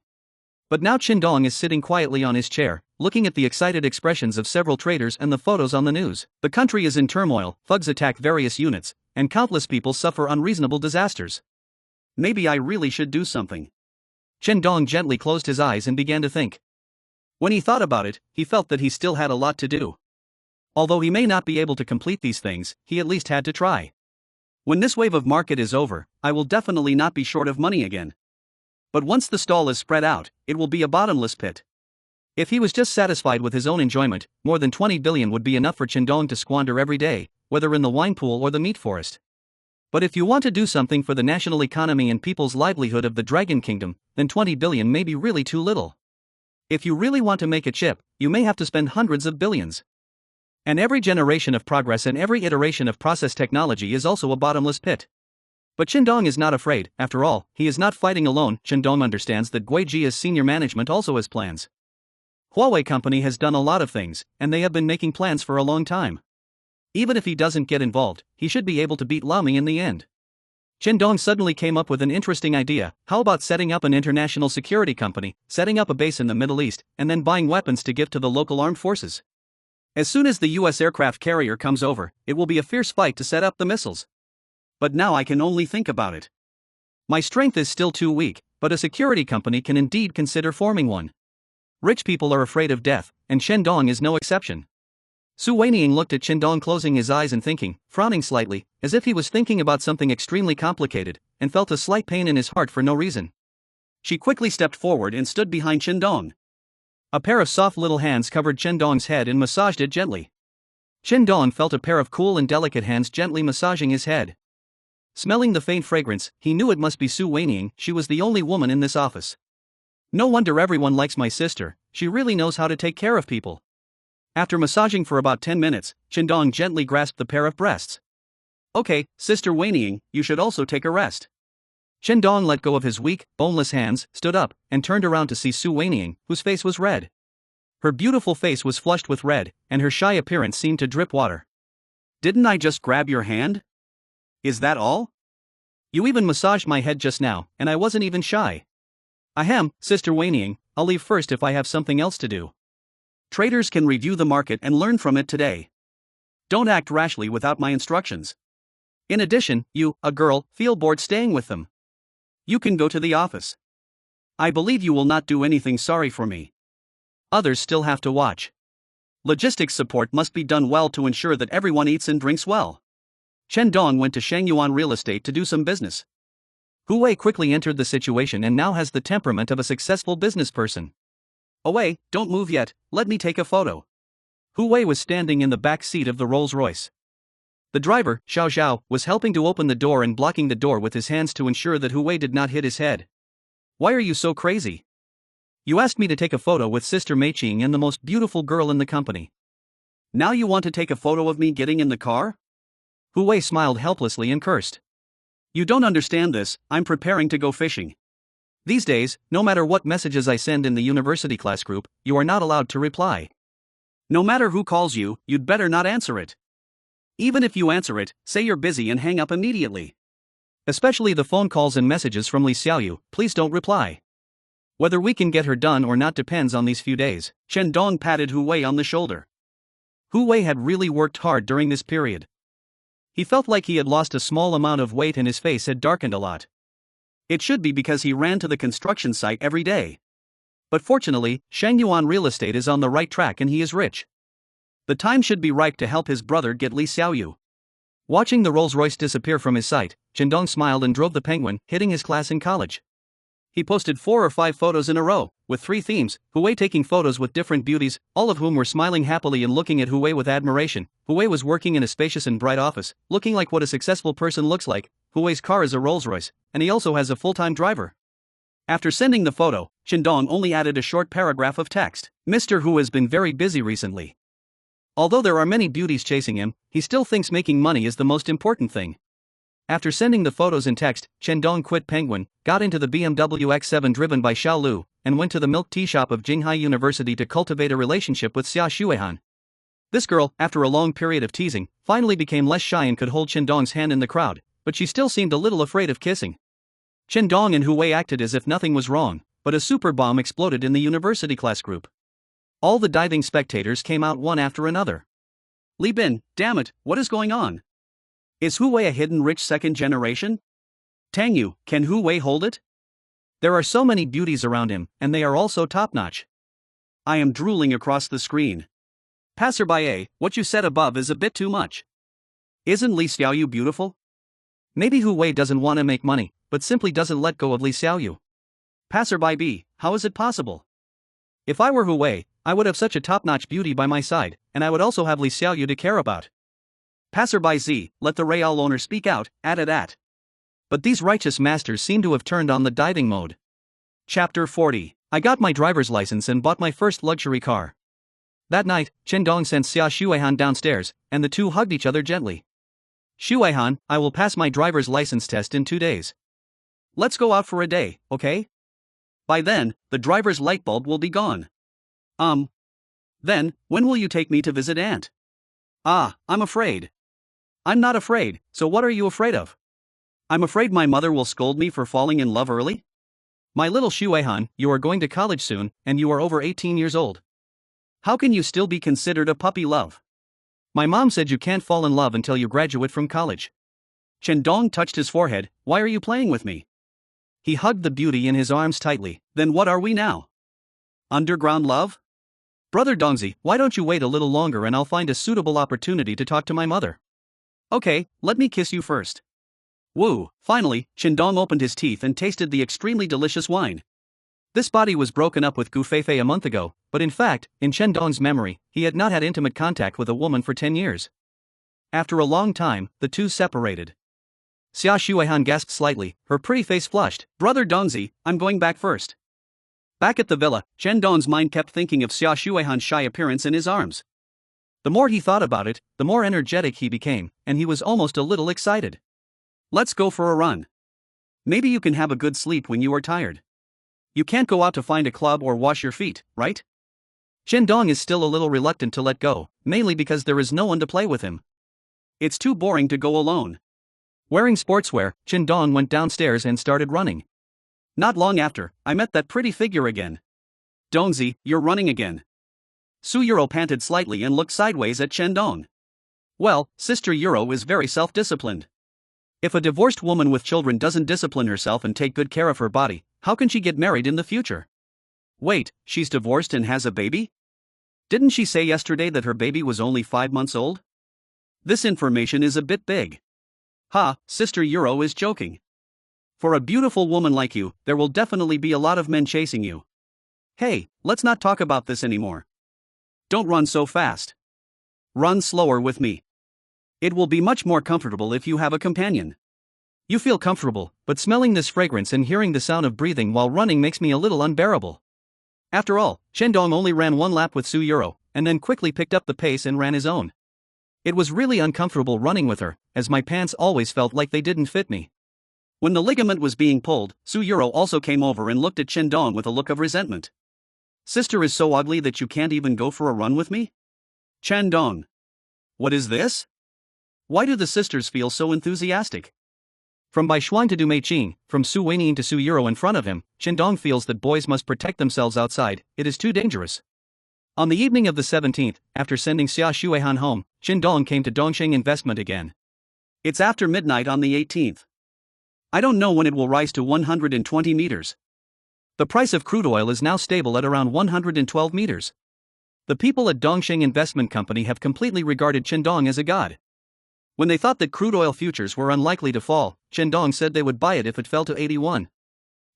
[SPEAKER 1] But now Chen Dong is sitting quietly on his chair, looking at the excited expressions of several traders and the photos on the news. The country is in turmoil, thugs attack various units, and countless people suffer unreasonable disasters. Maybe I really should do something. Chen Dong gently closed his eyes and began to think. When he thought about it, he felt that he still had a lot to do. Although he may not be able to complete these things, he at least had to try. When this wave of market is over, I will definitely not be short of money again. But once the stall is spread out, it will be a bottomless pit. If he was just satisfied with his own enjoyment, more than 20 billion would be enough for Chen Dong to squander every day, whether in the wine pool or the meat forest. But if you want to do something for the national economy and people's livelihood of the Dragon Kingdom, then 20 billion may be really too little. If you really want to make a chip, you may have to spend hundreds of billions. And every generation of progress and every iteration of process technology is also a bottomless pit. But Chen Dong is not afraid. After all, he is not fighting alone. Chen Dong understands that Guijia's senior management also has plans. Huawei company has done a lot of things, and they have been making plans for a long time. Even if he doesn't get involved, he should be able to beat Lamy in the end. Chen Dong suddenly came up with an interesting idea. How about setting up an international security company, setting up a base in the Middle East, and then buying weapons to give to the local armed forces? As soon as the US aircraft carrier comes over, it will be a fierce fight to set up the missiles. But now I can only think about it. My strength is still too weak, but a security company can indeed consider forming one. Rich people are afraid of death, and Chen Dong is no exception. Su Weiniang looked at Chen Dong, closing his eyes and thinking, frowning slightly, as if he was thinking about something extremely complicated, and felt a slight pain in his heart for no reason. She quickly stepped forward and stood behind Chen Dong. A pair of soft little hands covered Chen Dong's head and massaged it gently. Chen Dong felt a pair of cool and delicate hands gently massaging his head. Smelling the faint fragrance, he knew it must be Su Weiniang. She was the only woman in this office. No wonder everyone likes my sister, she really knows how to take care of people. After massaging for about 10 minutes, Chen Dong gently grasped the pair of breasts. Okay, Sister Weiniang, you should also take a rest. Chen Dong let go of his weak, boneless hands, stood up, and turned around to see Su Weiniang, whose face was red. Her beautiful face was flushed with red, and her shy appearance seemed to drip water. Didn't I just grab your hand? Is that all? You even massaged my head just now, and I wasn't even shy. Ahem, Sister Weiniang, I'll leave first if I have something else to do. Traders can review the market and learn from it today. Don't act rashly without my instructions. In addition, you, a girl, feel bored staying with them. You can go to the office. I believe you will not do anything sorry for me. Others still have to watch. Logistics support must be done well to ensure that everyone eats and drinks well. Chen Dong went to Shangyuan Real Estate to do some business. Hu Wei quickly entered the situation and now has the temperament of a successful business person. Oh wait, don't move yet, let me take a photo. Hu Wei was standing in the back seat of the Rolls-Royce. The driver, Xiao Xiao, was helping to open the door and blocking the door with his hands to ensure that Hu Wei did not hit his head. Why are you so crazy? You asked me to take a photo with Sister Mei Qing and the most beautiful girl in the company. Now you want to take a photo of me getting in the car? Hu Wei smiled helplessly and cursed. You don't understand this, I'm preparing to go fishing. These days, no matter what messages I send in the university class group, you are not allowed to reply. No matter who calls you, you'd better not answer it. Even if you answer it, say you're busy and hang up immediately. Especially the phone calls and messages from Li Xiaoyu, please don't reply. Whether we can get her done or not depends on these few days. Chen Dong patted Hu Wei on the shoulder. Hu Wei had really worked hard during this period. He felt like he had lost a small amount of weight and his face had darkened a lot. It should be because he ran to the construction site every day. But fortunately, Shangyuan Real Estate is on the right track and he is rich. The time should be ripe to help his brother get Li Xiaoyu. Watching the Rolls-Royce disappear from his sight, Chen Dong smiled and drove the Penguin, hitting his class in college. He posted 4 or 5 photos in a row, with 3 themes, Hu Wei taking photos with different beauties, all of whom were smiling happily and looking at Hu Wei with admiration. Hu Wei was working in a spacious and bright office, looking like what a successful person looks like. Hu Wei's car is a Rolls-Royce, and he also has a full-time driver. After sending the photo, Chen Dong only added a short paragraph of text. Mr. Hu has been very busy recently. Although there are many beauties chasing him, he still thinks making money is the most important thing. After sending the photos in text, Chen Dong quit Penguin, got into the BMW X7 driven by Xiao Lu, and went to the milk tea shop of Jinghai University to cultivate a relationship with Xia Xuehan. This girl, after a long period of teasing, finally became less shy and could hold Chen Dong's hand in the crowd, but she still seemed a little afraid of kissing. Chen Dong and Hu Wei acted as if nothing was wrong, but a super bomb exploded in the university class group. All the diving spectators came out one after another. Li Bin, damn it, what is going on? Is Hu Wei a hidden rich second generation? Tang Yu, can Hu Wei hold it? There are so many beauties around him, and they are all so top-notch. I am drooling across the screen. Passerby, what you said above is a bit too much. Isn't Li Xiaoyu beautiful? Maybe Hu Wei doesn't want to make money, but simply doesn't let go of Li Xiaoyu. Passerby B, how is it possible? If I were Hu Wei, I would have such a top-notch beauty by my side, and I would also have Li Xiaoyu to care about. Passerby Z, let the Real owner speak out, at. But these righteous masters seem to have turned on the diving mode. Chapter 40. I got my driver's license and bought my first luxury car. That night, Chen Dong sent Xia Xuehan downstairs, and the two hugged each other gently. Xuehan, I will pass my driver's license test in 2 days. Let's go out for a day, okay? By then, the driver's light bulb will be gone. Then, when will you take me to visit Aunt? I'm afraid. I'm not afraid, so what are you afraid of? I'm afraid my mother will scold me for falling in love early? My little Xuehan, you are going to college soon, and you are over 18 years old. How can you still be considered a puppy love? My mom said you can't fall in love until you graduate from college. Chen Dong touched his forehead, why are you playing with me? He hugged the beauty in his arms tightly, then what are we now? Underground love? Brother Dongzi, why don't you wait a little longer and I'll find a suitable opportunity to talk to my mother. Okay, let me kiss you first. Woo, finally, Chen Dong opened his teeth and tasted the extremely delicious wine. This body was broken up with Gu Feifei a month ago, but in fact, in Chen Dong's memory, he had not had intimate contact with a woman for 10 years. After a long time, the two separated. Xia Xuehan gasped slightly, her pretty face flushed. Brother Dongzi, I'm going back first. Back at the villa, Chen Dong's mind kept thinking of Xia Xuehan's shy appearance in his arms. The more he thought about it, the more energetic he became, and he was almost a little excited. Let's go for a run. Maybe you can have a good sleep when you are tired. You can't go out to find a club or wash your feet, right? Chen Dong is still a little reluctant to let go, mainly because there is no one to play with him. It's too boring to go alone. Wearing sportswear, Chen Dong went downstairs and started running. Not long after, I met that pretty figure again. Dongzi, you're running again. Su Yuro panted slightly and looked sideways at Chen Dong. Well, Sister Yuro is very self-disciplined. If a divorced woman with children doesn't discipline herself and take good care of her body, how can she get married in the future? Wait, she's divorced and has a baby? Didn't she say yesterday that her baby was only 5 months old? This information is a bit big. Sister Yuro is joking. For a beautiful woman like you, there will definitely be a lot of men chasing you. Hey, let's not talk about this anymore. Don't run so fast. Run slower with me. It will be much more comfortable if you have a companion. You feel comfortable, but smelling this fragrance and hearing the sound of breathing while running makes me a little unbearable. After all, Chen Dong only ran 1 lap with Su Yuro, and then quickly picked up the pace and ran his own. It was really uncomfortable running with her, as my pants always felt like they didn't fit me. When the ligament was being pulled, Su Yuro also came over and looked at Chen Dong with a look of resentment. Sister is so ugly that you can't even go for a run with me? Chen Dong. What is this? Why do the sisters feel so enthusiastic? From Bai Xuan to Du Meiqing, from Su Weinian to Su Yuro in front of him, Chen Dong feels that boys must protect themselves outside, it is too dangerous. On the evening of the 17th, after sending Xia Xuehan home, Chen Dong came to Dongsheng Investment again. It's after midnight on the 18th. I don't know when it will rise to 120 meters. The price of crude oil is now stable at around 112 meters. The people at Dongsheng Investment Company have completely regarded Chen Dong as a god. When they thought that crude oil futures were unlikely to fall, Chen Dong said they would buy it if it fell to 81.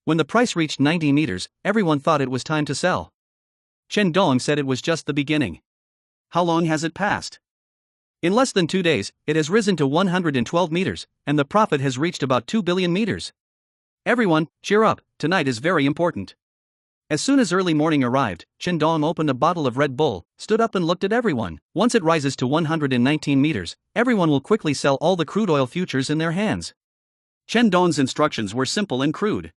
[SPEAKER 1] When the price reached 90 meters, everyone thought it was time to sell. Chen Dong said it was just the beginning. How long has it passed? In less than 2 days, it has risen to 112 meters, and the profit has reached about 2 billion meters. Everyone, cheer up, tonight is very important. As soon as early morning arrived, Chen Dong opened a bottle of Red Bull, stood up and looked at everyone. Once it rises to 119 meters, everyone will quickly sell all the crude oil futures in their hands. Chen Dong's instructions were simple and crude.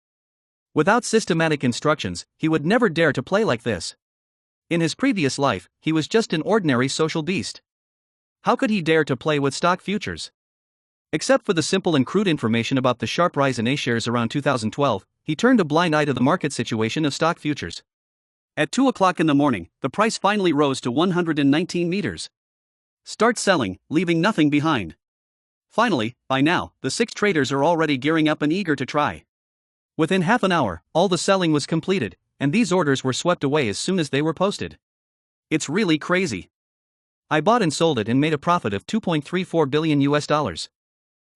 [SPEAKER 1] Without systematic instructions, he would never dare to play like this. In his previous life, he was just an ordinary social beast. How could he dare to play with stock futures? Except for the simple and crude information about the sharp rise in A shares around 2012, he turned a blind eye to the market situation of stock futures. At 2 o'clock in the morning, the price finally rose to 119 meters. Start selling, leaving nothing behind. Finally, by now, the 6 traders are already gearing up and eager to try. Within half an hour, all the selling was completed, and these orders were swept away as soon as they were posted. It's really crazy. I bought and sold it and made a profit of $2.34 billion.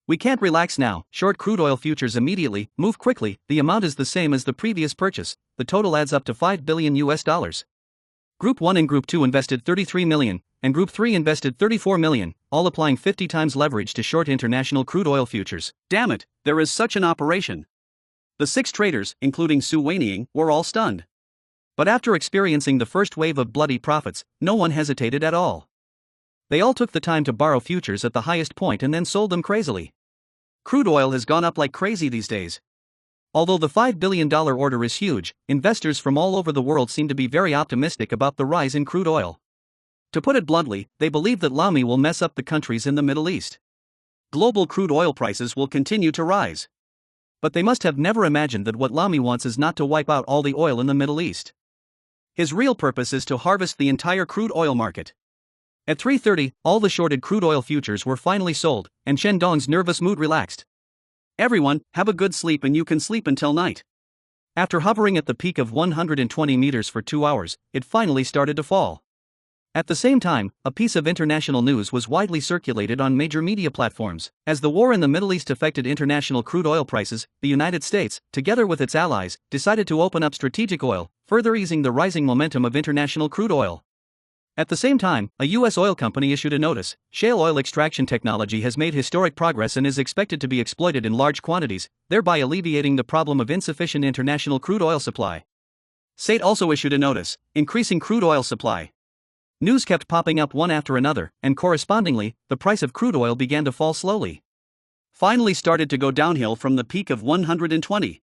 [SPEAKER 1] We can't relax now, short crude oil futures immediately, move quickly, the amount is the same as the previous purchase, the total adds up to $5 billion. Group 1 and Group 2 invested $33 million, and Group 3 invested $34 million, all applying 50 times leverage to short international crude oil futures. Damn it, there is such an operation. The 6 traders, including Su Weiniang, were all stunned. But after experiencing the first wave of bloody profits, no one hesitated at all. They all took the time to borrow futures at the highest point and then sold them crazily. Crude oil has gone up like crazy these days. Although the $5 billion order is huge, investors from all over the world seem to be very optimistic about the rise in crude oil. To put it bluntly, they believe that Lamy will mess up the countries in the Middle East. Global crude oil prices will continue to rise. But they must have never imagined that what Lamy wants is not to wipe out all the oil in the Middle East. His real purpose is to harvest the entire crude oil market. At 3:30, all the shorted crude oil futures were finally sold, and Chen Dong's nervous mood relaxed. Everyone, have a good sleep and you can sleep until night. After hovering at the peak of 120 meters for 2 hours, it finally started to fall. At the same time, a piece of international news was widely circulated on major media platforms. As the war in the Middle East affected international crude oil prices, the United States, together with its allies, decided to open up strategic oil, further easing the rising momentum of international crude oil. At the same time, a U.S. oil company issued a notice. Shale oil extraction technology has made historic progress and is expected to be exploited in large quantities, thereby alleviating the problem of insufficient international crude oil supply. SAIT also issued a notice, increasing crude oil supply. News kept popping up one after another, and correspondingly, the price of crude oil began to fall slowly. Finally started to go downhill from the peak of 120.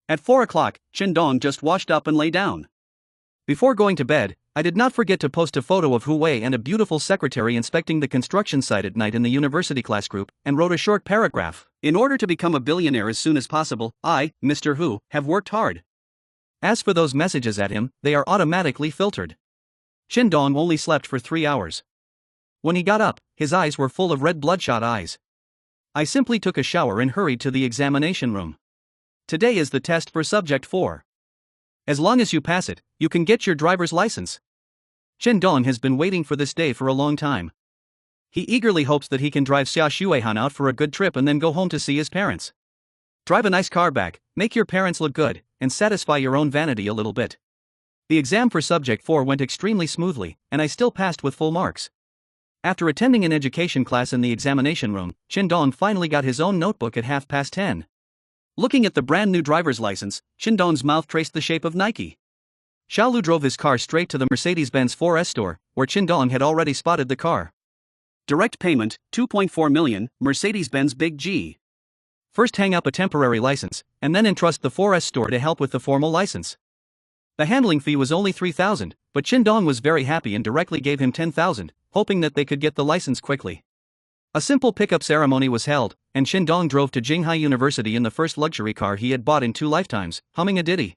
[SPEAKER 1] At 4 o'clock, Chen Dong just washed up and lay down. Before going to bed, I did not forget to post a photo of Hu Wei and a beautiful secretary inspecting the construction site at night in the university class group, and wrote a short paragraph. In order to become a billionaire as soon as possible, I, Mr. Hu, have worked hard. As for those messages at him, they are automatically filtered. Chen Dong only slept for 3 hours. When he got up, his eyes were full of red bloodshot eyes. I simply took a shower and hurried to the examination room. Today is the test for Subject 4. As long as you pass it, you can get your driver's license. Chen Dong has been waiting for this day for a long time. He eagerly hopes that he can drive Xia Xuehan out for a good trip and then go home to see his parents. Drive a nice car back, make your parents look good, and satisfy your own vanity a little bit. The exam for Subject 4 went extremely smoothly, and I still passed with full marks. After attending an education class in the examination room, Chen Dong finally got his own notebook at 10:30. Looking at the brand new driver's license, Chen Dong's mouth traced the shape of Nike. Xiaolu drove his car straight to the Mercedes-Benz 4S store, where Chen Dong had already spotted the car. Direct payment, $2.4 million, Mercedes-Benz Big G. First hang up a temporary license, and then entrust the 4S store to help with the formal license. The handling fee was only $3,000, but Chen Dong was very happy and directly gave him $10,000, hoping that they could get the license quickly. A simple pickup ceremony was held, and Chen Dong drove to Jinghai University in the first luxury car he had bought in 2 lifetimes, humming a ditty.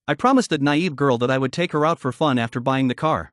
[SPEAKER 1] I promised that naive girl that I would take her out for fun after buying the car.